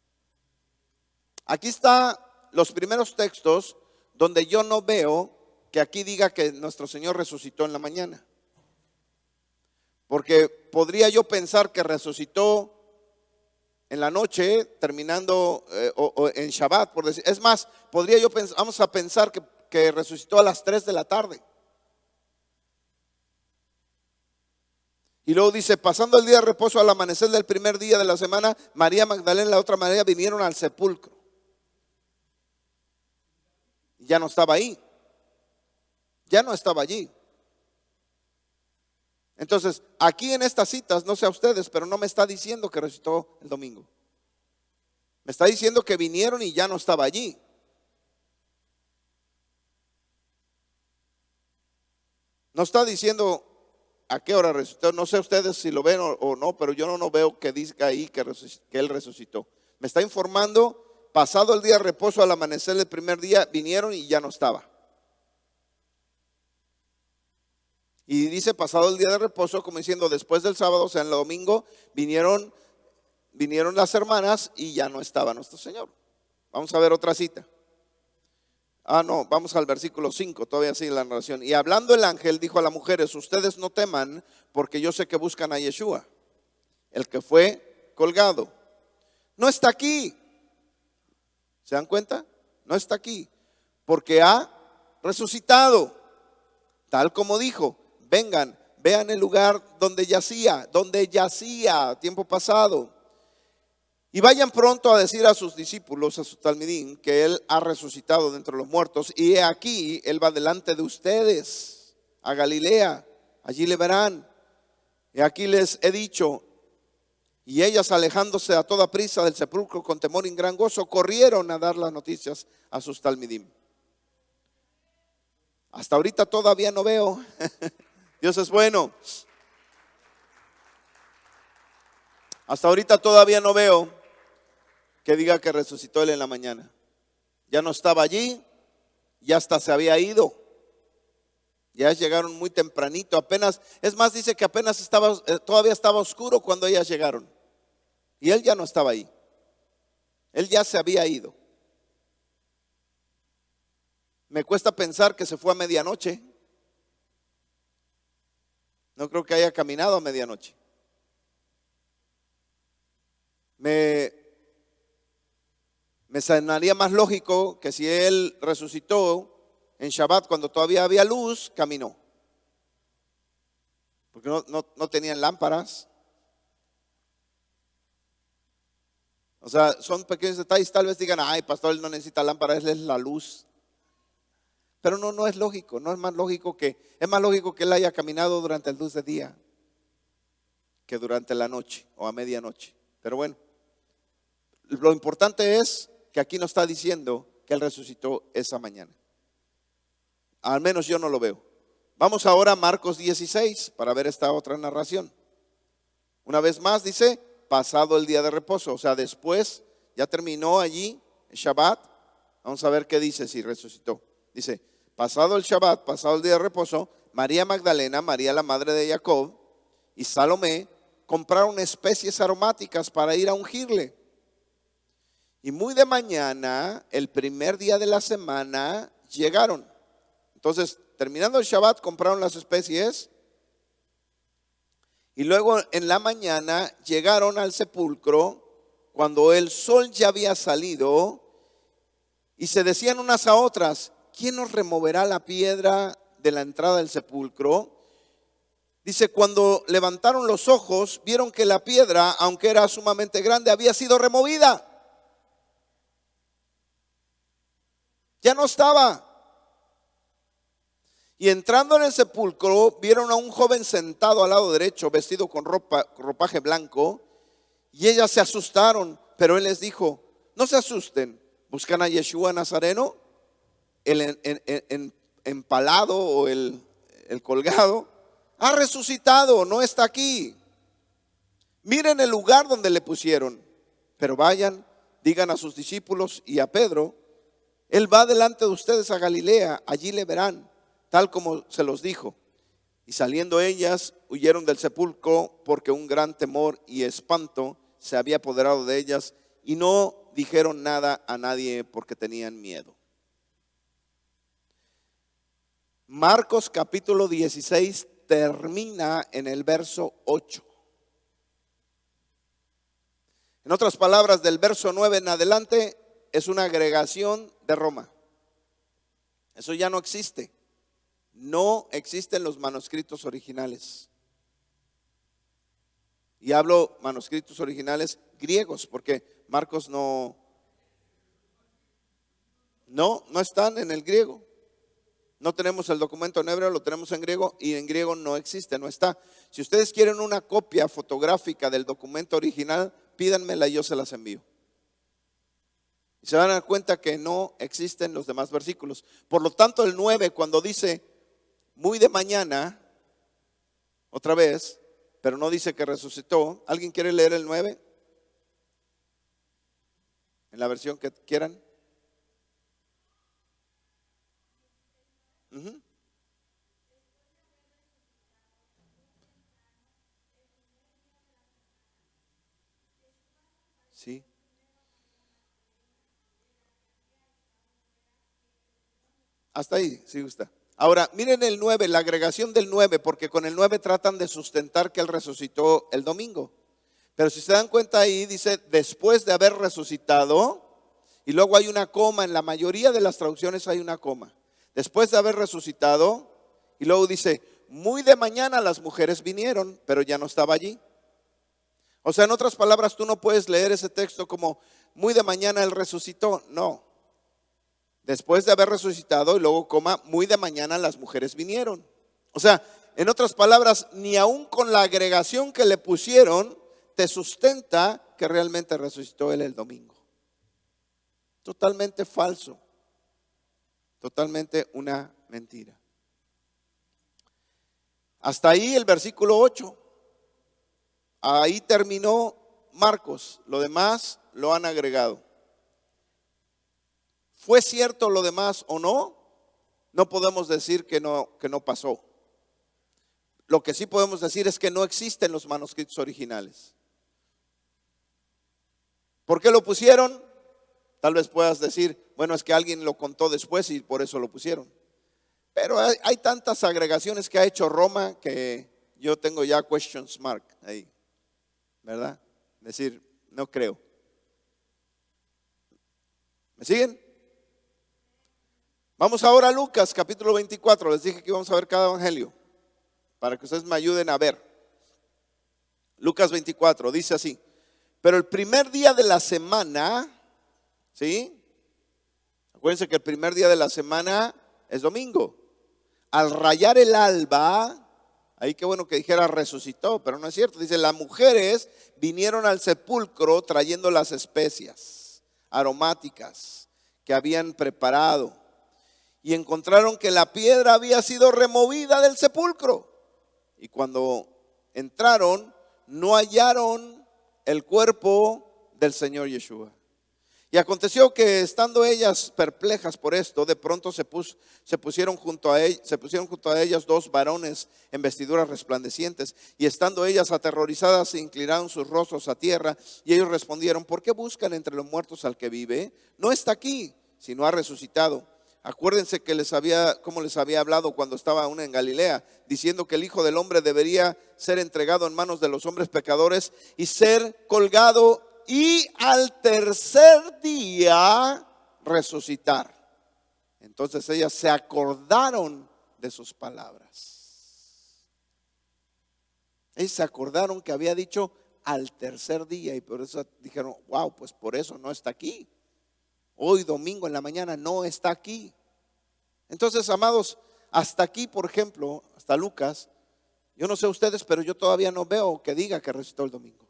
Aquí están los primeros textos donde yo no veo que aquí diga que nuestro Señor resucitó en la mañana. Porque podría yo pensar que resucitó en la noche, terminando o en Shabbat, por decir. Es más, podría yo pensar, vamos a pensar que resucitó a las 3 de la tarde. Y luego dice, pasando el día de reposo al amanecer del primer día de la semana, María Magdalena y la otra María vinieron al sepulcro. Y ya no estaba ahí. Ya no estaba allí. Entonces, aquí en estas citas, no sé a ustedes, pero no me está diciendo que resucitó el domingo. Me está diciendo que vinieron y ya no estaba allí. No está diciendo a qué hora resucitó. No sé ustedes si lo ven o no, pero yo no veo que diga ahí que él resucitó. Me está informando, pasado el día de reposo al amanecer del primer día, vinieron y ya no estaba. Y dice pasado el día de reposo, como diciendo después del sábado, o sea en el domingo, vinieron las hermanas y ya no estaba nuestro Señor. Vamos a ver otra cita. No, vamos al versículo 5, todavía sigue la narración. Y hablando el ángel dijo a las mujeres, ustedes no teman porque yo sé que buscan a Yeshua, el que fue colgado. No está aquí. ¿Se dan cuenta? No está aquí, porque ha resucitado, tal como dijo. Vengan, vean el lugar donde yacía, tiempo pasado. Y vayan pronto a decir a sus discípulos, a su talmidín, que él ha resucitado de entre los muertos. Y he aquí, él va delante de ustedes a Galilea. allí le verán. Y aquí les he dicho. Y ellas, alejándose a toda prisa del sepulcro con temor y gran gozo, corrieron a dar las noticias a sus talmidim. Hasta ahorita todavía no veo. Dios es bueno. Hasta ahorita todavía no veo que diga que resucitó él en la mañana. Ya no estaba allí, ya hasta se había ido. Ya llegaron muy tempranito, apenas, es más, dice que apenas todavía estaba oscuro cuando ellas llegaron. Y él ya no estaba ahí. Él ya se había ido. Me cuesta pensar que se fue a medianoche. No creo que haya caminado a medianoche. Me sonaría más lógico que si él resucitó en Shabbat cuando todavía había luz, caminó. Porque no tenían lámparas. O sea, son pequeños detalles. Tal vez digan, ay, pastor, él no necesita lámpara, él es la luz. Pero no es lógico, es más lógico que él haya caminado durante el luz de día que durante la noche o a medianoche. Pero bueno, lo importante es que aquí nos está diciendo que él resucitó esa mañana. Al menos yo no lo veo. Vamos ahora a Marcos 16 para ver esta otra narración. Una vez más dice, pasado el día de reposo, o sea, después ya terminó allí el Shabbat. Vamos a ver qué dice si resucitó. Dice, pasado el Shabbat, pasado el día de reposo, María Magdalena, María la madre de Jacob y Salomé compraron especies aromáticas para ir a ungirle. Y muy de mañana, el primer día de la semana, llegaron. Entonces, terminando el Shabbat, compraron las especies. Y luego en la mañana llegaron al sepulcro cuando el sol ya había salido. Y se decían unas a otras, ¿quién nos removerá la piedra de la entrada del sepulcro? Dice, cuando levantaron los ojos, vieron que la piedra, aunque era sumamente grande, había sido removida. Ya no estaba. Y entrando en el sepulcro, vieron a un joven sentado al lado derecho, vestido con ropaje blanco. Y ellas se asustaron, pero él les dijo, no se asusten, buscan a Yeshua Nazareno, el empalado o el colgado. Ha resucitado, no está aquí. Miren el lugar donde le pusieron. Pero vayan, digan a sus discípulos y a Pedro, él va delante de ustedes a Galilea, allí le verán, tal como se los dijo. Y saliendo ellas, huyeron del sepulcro porque un gran temor y espanto se había apoderado de ellas y no dijeron nada a nadie porque tenían miedo. Marcos capítulo 16 termina en el verso 8. En otras palabras, del verso 9 en adelante es una agregación de Roma. Eso ya no existe. No existen los manuscritos originales. Y hablo manuscritos originales griegos, porque Marcos no están en el griego. No tenemos el documento en hebreo, lo tenemos en griego y en griego no existe, no está. Si ustedes quieren una copia fotográfica del documento original, pídanmela y yo se las envío. Y se van a dar cuenta que no existen los demás versículos. Por lo tanto, el 9, cuando dice muy de mañana, otra vez, pero no dice que resucitó. ¿Alguien quiere leer el 9? En la versión que quieran. Sí. Hasta ahí, sí gusta. Ahora, miren el 9, la agregación del 9, porque con el 9 tratan de sustentar que él resucitó el domingo. Pero si se dan cuenta ahí, dice, después de haber resucitado, y luego hay una coma, en la mayoría de las traducciones hay una coma. Después de haber resucitado, y luego dice, muy de mañana las mujeres vinieron, pero ya no estaba allí. O sea, en otras palabras, tú no puedes leer ese texto como, muy de mañana él resucitó. No. Después de haber resucitado y luego coma, muy de mañana las mujeres vinieron. O sea, en otras palabras, ni aún con la agregación que le pusieron, te sustenta que realmente resucitó Él el domingo. Totalmente falso. Totalmente una mentira. Hasta ahí el versículo 8. Ahí terminó Marcos. Lo demás lo han agregado. ¿Fue cierto lo demás o no? No podemos decir que no pasó. Lo que sí podemos decir es que no existen los manuscritos originales. ¿Por qué lo pusieron? Tal vez puedas decir, bueno, es que alguien lo contó después y por eso lo pusieron. Pero hay tantas agregaciones que ha hecho Roma que yo tengo ya questions mark ahí, ¿verdad? Es decir, no creo. ¿Me siguen? Vamos ahora a Lucas capítulo 24. Les dije que íbamos a ver cada evangelio para que ustedes me ayuden a ver. Lucas 24 dice así: pero el primer día de la semana, ¿sí? Acuérdense que el primer día de la semana es domingo. Al rayar el alba, ahí qué bueno que dijera resucitó, pero no es cierto. Dice, las mujeres vinieron al sepulcro trayendo las especias aromáticas que habían preparado y encontraron que la piedra había sido removida del sepulcro. Y cuando entraron, no hallaron el cuerpo del Señor Yeshua. Y aconteció que estando ellas perplejas por esto, de pronto se pusieron junto a ellas dos varones en vestiduras resplandecientes. Y estando ellas aterrorizadas, se inclinaron sus rostros a tierra. Y ellos respondieron: ¿por qué buscan entre los muertos al que vive? No está aquí, sino ha resucitado. Acuérdense que como les había hablado cuando estaba aún en Galilea, diciendo que el Hijo del Hombre debería ser entregado en manos de los hombres pecadores y ser colgado y al tercer día resucitar. Entonces ellas se acordaron de sus palabras. Ellas se acordaron que había dicho al tercer día y por eso dijeron, wow, pues por eso no está aquí. Hoy domingo en la mañana no está aquí. Entonces, amados, hasta aquí, por ejemplo, hasta Lucas, yo no sé ustedes, pero yo todavía no veo que diga que resucitó el domingo.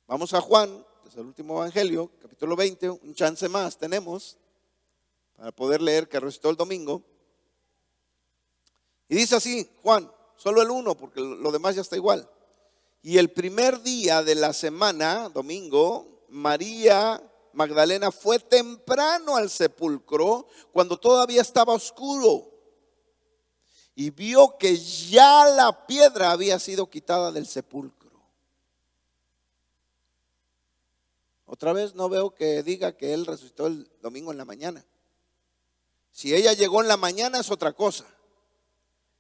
Vamos a Juan, que es el último evangelio, capítulo 20, un chance más tenemos para poder leer que resucitó el domingo. Y dice así, Juan, solo el 1, porque lo demás ya está igual. Y el primer día de la semana, domingo, María Magdalena fue temprano al sepulcro cuando todavía estaba oscuro y vio que ya la piedra había sido quitada del sepulcro. Otra vez no veo que diga que él resucitó el domingo en la mañana. Si ella llegó en la mañana es otra cosa.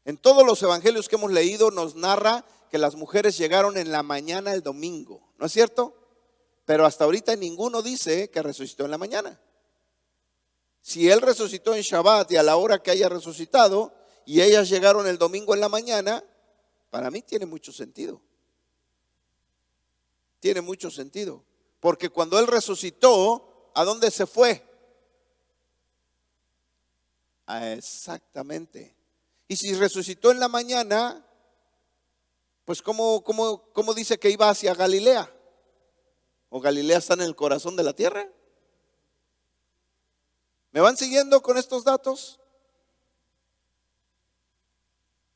En todos los evangelios que hemos leído nos narra que las mujeres llegaron en la mañana el domingo, ¿no es cierto? Pero hasta ahorita ninguno dice que resucitó en la mañana. Si él resucitó en Shabbat y a la hora que haya resucitado y ellas llegaron el domingo en la mañana, para mí tiene mucho sentido. Tiene mucho sentido. Porque cuando él resucitó, ¿a dónde se fue? Exactamente. Y si resucitó en la mañana, pues ¿cómo dice que iba hacia Galilea? ¿O Galilea está en el corazón de la tierra? ¿Me van siguiendo con estos datos?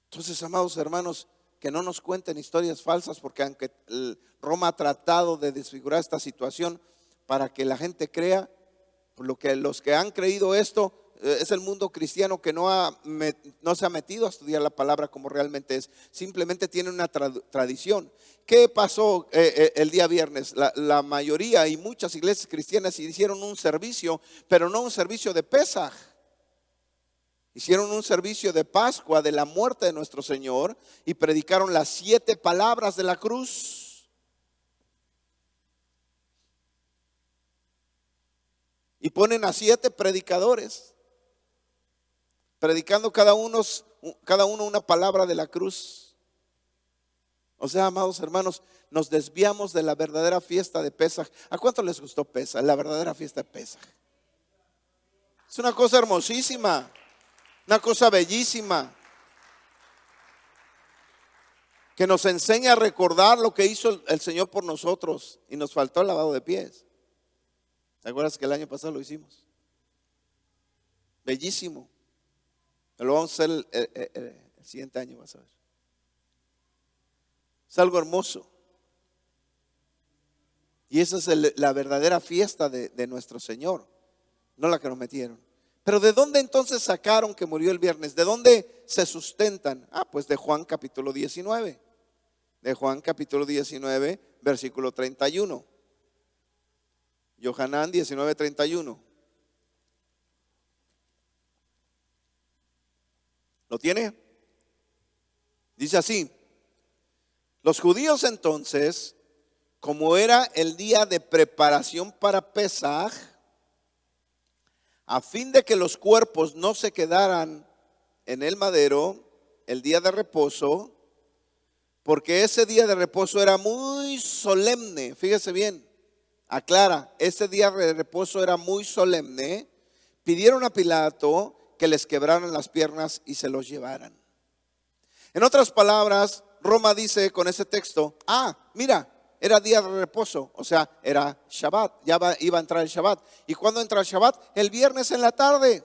Entonces, amados hermanos, que no nos cuenten historias falsas, porque aunque Roma ha tratado de desfigurar esta situación para que la gente crea, por lo que los que han creído esto es el mundo cristiano que no se ha metido a estudiar la palabra como realmente es, simplemente tiene una tradición. ¿Qué pasó el día viernes? La mayoría y muchas iglesias cristianas hicieron un servicio, pero no un servicio de Pesaj. Hicieron un servicio de Pascua, de la muerte de nuestro Señor, y predicaron las 7 palabras de la cruz. Y ponen a 7 predicadores, predicando cada uno una palabra de la cruz. O sea, amados hermanos, nos desviamos de la verdadera fiesta de Pesaj. ¿A cuánto les gustó Pesaj? La verdadera fiesta de Pesaj. Es una cosa hermosísima. Una cosa bellísima que nos enseña a recordar lo que hizo el Señor por nosotros y nos faltó el lavado de pies. ¿Te acuerdas que el año pasado lo hicimos? Bellísimo. Lo vamos a hacer el siguiente año, vas a ver. Es algo hermoso. Y esa es la verdadera fiesta de nuestro Señor, no la que nos metieron. Pero ¿de dónde entonces sacaron que murió el viernes? ¿De dónde se sustentan? Pues de Juan capítulo 19. De Juan capítulo 19, versículo 31. Yohanan 19, 31. ¿Lo tiene? Dice así: los judíos entonces, como era el día de preparación para Pesaj, a fin de que los cuerpos no se quedaran en el madero el día de reposo, porque ese día de reposo era muy solemne. Fíjese bien, aclara, ese día de reposo era muy solemne. Pidieron a Pilato que les quebraran las piernas y se los llevaran. En otras palabras, Roma dice con ese texto: mira, era día de reposo, o sea, era Shabbat, iba a entrar el Shabbat. ¿Y cuándo entra el Shabbat? El viernes en la tarde.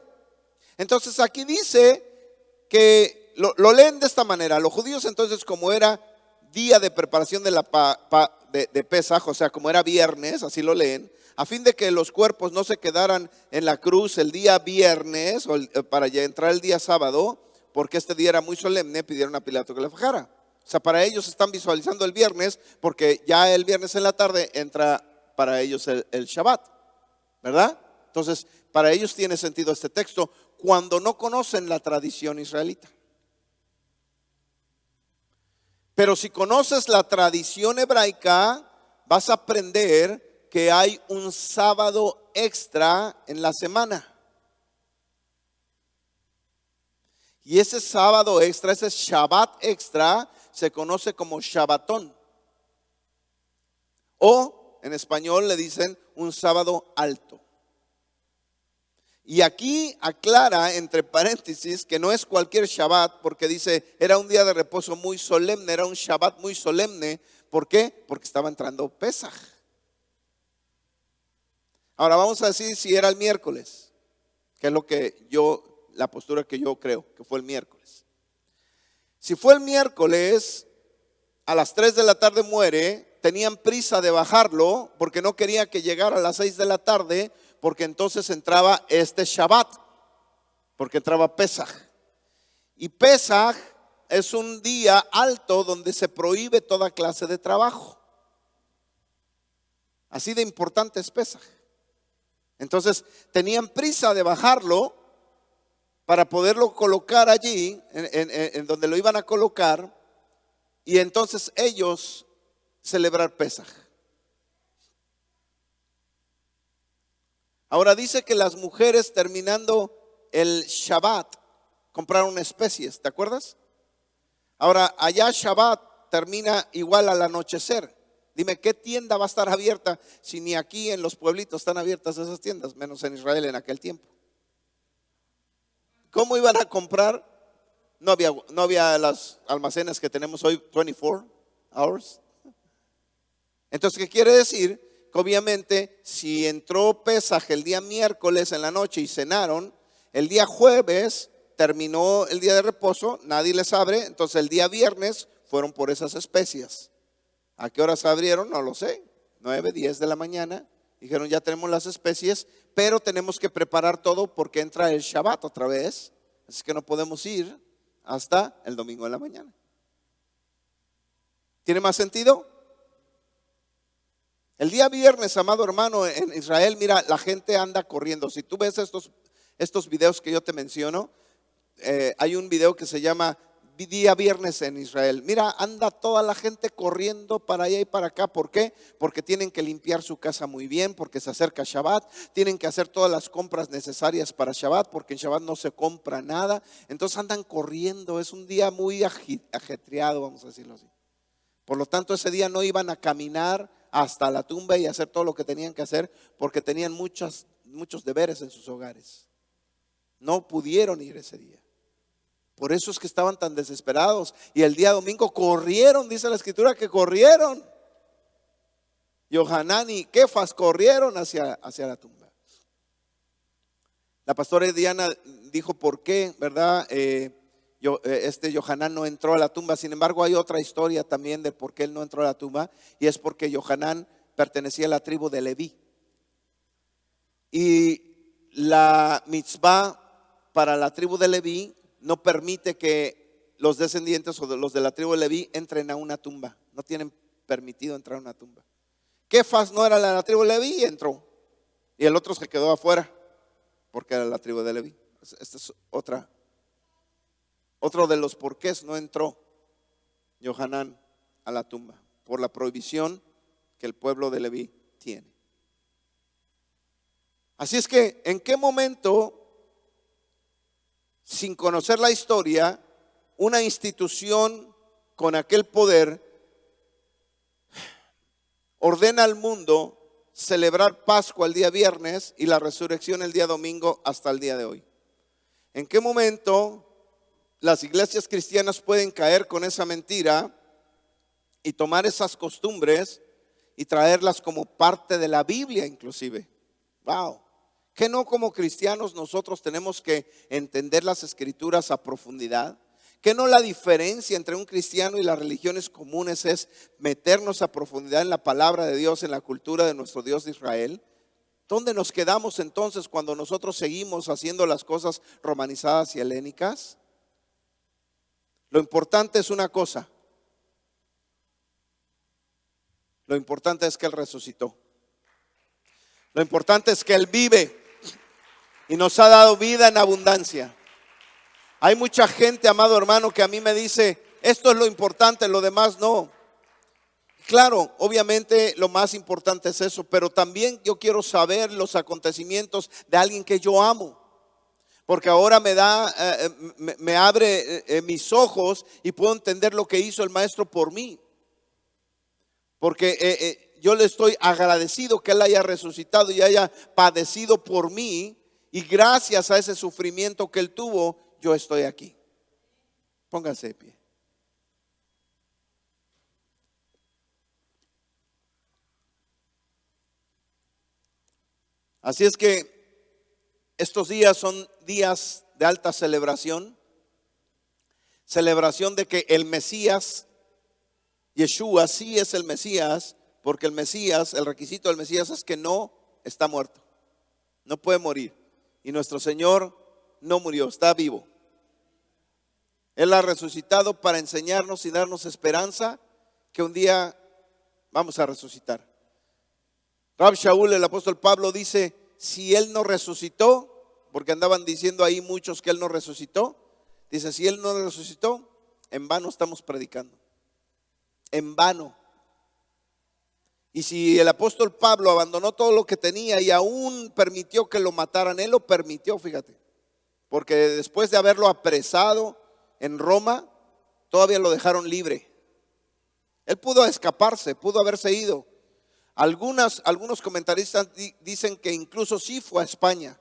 Entonces aquí dice que lo leen de esta manera: los judíos entonces, como era día de preparación de Pesaj, o sea, como era viernes, así lo leen, a fin de que los cuerpos no se quedaran en la cruz el día viernes para ya entrar el día sábado, porque este día era muy solemne, pidieron a Pilato que le fajara. O sea, para ellos están visualizando el viernes, porque ya el viernes en la tarde entra para ellos el Shabbat, ¿verdad? Entonces, para ellos tiene sentido este texto cuando no conocen la tradición israelita. Pero si conoces la tradición hebraica, vas a aprender que hay un sábado extra en la semana. Y ese sábado extra, ese Shabbat extra, se conoce como Shabbatón. O en español le dicen un sábado alto. Y aquí aclara entre paréntesis que no es cualquier Shabbat, porque dice era un día de reposo muy solemne, era un Shabbat muy solemne. ¿Por qué? Porque estaba entrando Pesaj. Ahora vamos a decir si era el miércoles, que es la postura que yo creo que fue el miércoles. Si fue el miércoles, a las 3 de la tarde muere. Tenían prisa de bajarlo porque no quería que llegara a las 6 de la tarde, porque entonces entraba este Shabbat, porque entraba Pesaj. Y Pesaj es un día alto donde se prohíbe toda clase de trabajo. Así de importante es Pesaj. Entonces tenían prisa de bajarlo para poderlo colocar allí, en donde lo iban a colocar, y entonces ellos celebrar Pesaj. Ahora dice que las mujeres, terminando el Shabbat, compraron especies, ¿te acuerdas? Ahora allá Shabbat termina igual al anochecer. Dime, ¿qué tienda va a estar abierta si ni aquí en los pueblitos están abiertas esas tiendas, menos en Israel en aquel tiempo? ¿Cómo iban a comprar? No había las almacenes que tenemos hoy 24 hours. Entonces, ¿qué quiere decir? Que obviamente si entró Pesaj el día miércoles en la noche y cenaron, el día jueves terminó el día de reposo, nadie les abre, entonces el día viernes fueron por esas especias. ¿A qué horas abrieron? No lo sé, 9, 10 de la mañana. Dijeron, ya tenemos las especies, pero tenemos que preparar todo porque entra el Shabbat otra vez. Así que no podemos ir hasta el domingo en la mañana. ¿Tiene más sentido? El día viernes, amado hermano, en Israel, mira, la gente anda corriendo. Si tú ves estos videos que yo te menciono, hay un video que se llama Día Viernes en Israel. Mira, anda toda la gente corriendo para allá y para acá. ¿Por qué? Porque tienen que limpiar su casa muy bien, porque se acerca Shabbat. Tienen que hacer todas las compras necesarias para Shabbat, porque en Shabbat no se compra nada. Entonces andan corriendo. Es un día muy ajetreado, vamos a decirlo así. Por lo tanto, ese día no iban a caminar hasta la tumba y hacer todo lo que tenían que hacer, porque tenían muchos deberes en sus hogares. No pudieron ir ese día. Por eso es que estaban tan desesperados. Y el día domingo corrieron, dice la escritura que corrieron. Johanán y Kefas corrieron hacia la tumba. La pastora Diana dijo por qué, ¿verdad? Johanán no entró a la tumba. Sin embargo, hay otra historia también de por qué él no entró a la tumba. Y es porque Johanán pertenecía a la tribu de Leví. Y la mitzvah para la tribu de Leví no permite que los descendientes o los de la tribu de Leví entren a una tumba. No tienen permitido entrar a una tumba. Kefas no era la tribu de Leví y entró. Y el otro se quedó afuera porque era la tribu de Leví. Esta es otro de los porqués no entró Johanán a la tumba, por la prohibición que el pueblo de Leví tiene. Así es que, ¿en qué momento, sin conocer la historia, una institución con aquel poder ordena al mundo celebrar Pascua el día viernes y la resurrección el día domingo hasta el día de hoy? ¿En qué momento las iglesias cristianas pueden caer con esa mentira y tomar esas costumbres y traerlas como parte de la Biblia inclusive? Wow. Que no, como cristianos nosotros tenemos que entender las escrituras a profundidad. Que no, la diferencia entre un cristiano y las religiones comunes es meternos a profundidad en la palabra de Dios, en la cultura de nuestro Dios de Israel. ¿Dónde nos quedamos entonces cuando nosotros seguimos haciendo las cosas romanizadas y helénicas? Lo importante es una cosa. Lo importante es que Él resucitó. Lo importante es que Él vive y nos ha dado vida en abundancia. Hay mucha gente, amado hermano, que a mí me dice, esto es lo importante, lo demás no. Claro, obviamente lo más importante es eso, pero también yo quiero saber los acontecimientos de alguien que yo amo. Porque ahora me abre mis ojos y puedo entender lo que hizo el maestro por mí. Porque yo le estoy agradecido que Él haya resucitado y haya padecido por mí. Y gracias a ese sufrimiento que Él tuvo, yo estoy aquí. Pónganse de pie. Así es que estos días son días de alta celebración. Celebración de que el Mesías, Yeshua, sí es el Mesías, porque el Mesías, el requisito del Mesías es que no está muerto, no puede morir. Y nuestro Señor no murió, está vivo. Él ha resucitado para enseñarnos y darnos esperanza que un día vamos a resucitar. Rab Shaul, el apóstol Pablo, dice, si Él no resucitó, porque andaban diciendo ahí muchos que Él no resucitó, dice, si Él no resucitó, en vano estamos predicando. En vano. Y si el apóstol Pablo abandonó todo lo que tenía y aún permitió que lo mataran, Él lo permitió, fíjate. Porque después de haberlo apresado en Roma, todavía lo dejaron libre. Él pudo escaparse, pudo haberse ido. Algunos comentaristas dicen que incluso sí fue a España,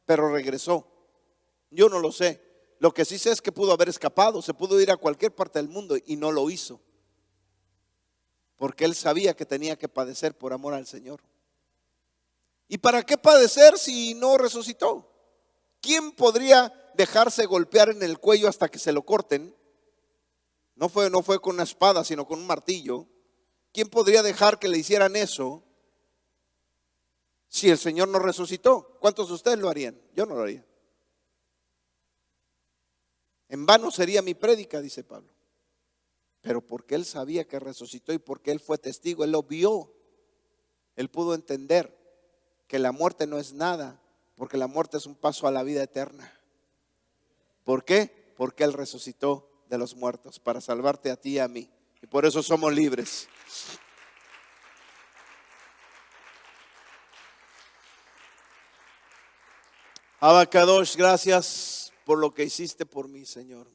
pero regresó. Yo no lo sé. Lo que sí sé es que pudo haber escapado, se pudo ir a cualquier parte del mundo y no lo hizo. Porque Él sabía que tenía que padecer por amor al Señor. ¿Y para qué padecer si no resucitó? ¿Quién podría dejarse golpear en el cuello hasta que se lo corten? No fue con una espada, sino con un martillo. ¿Quién podría dejar que le hicieran eso si el Señor no resucitó? ¿Cuántos de ustedes lo harían? Yo no lo haría. En vano sería mi prédica, dice Pablo. Pero porque Él sabía que resucitó y porque Él fue testigo, Él lo vio. Él pudo entender que la muerte no es nada, porque la muerte es un paso a la vida eterna. ¿Por qué? Porque Él resucitó de los muertos para salvarte a ti y a mí. Y por eso somos libres. Abacadosh, gracias por lo que hiciste por mí, Señor.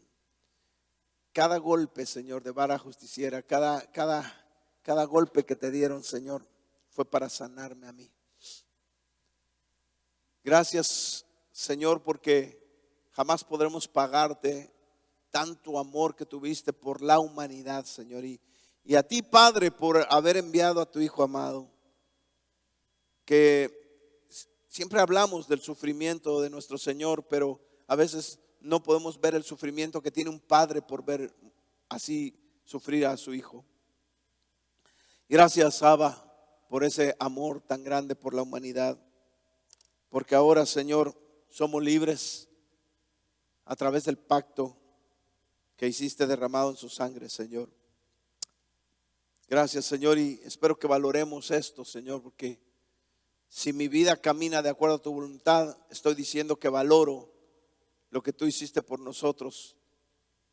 Cada golpe, Señor, de vara justiciera, cada golpe que te dieron, Señor, fue para sanarme a mí. Gracias, Señor, porque jamás podremos pagarte tanto amor que tuviste por la humanidad, Señor. Y a ti, Padre, por haber enviado a tu Hijo amado, que siempre hablamos del sufrimiento de nuestro Señor, pero a veces no podemos ver el sufrimiento que tiene un padre por ver así sufrir a su hijo. Gracias, Abba, por ese amor tan grande por la humanidad, porque ahora, Señor, somos libres a través del pacto que hiciste derramado en su sangre, Señor. Gracias, Señor, y espero que valoremos esto, Señor, porque si mi vida camina de acuerdo a tu voluntad, estoy diciendo que valoro lo que tú hiciste por nosotros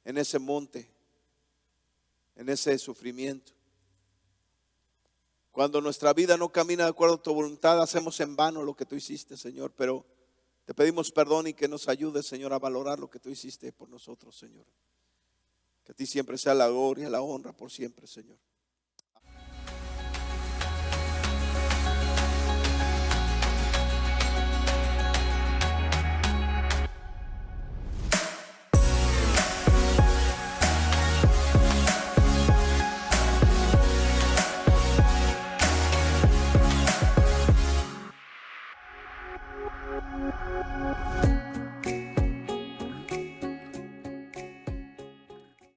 en ese monte, en ese sufrimiento. Cuando nuestra vida no camina de acuerdo a tu voluntad, hacemos en vano lo que tú hiciste, Señor, pero te pedimos perdón y que nos ayudes, Señor, a valorar lo que tú hiciste por nosotros, Señor. Que a ti siempre sea la gloria, la honra por siempre, Señor.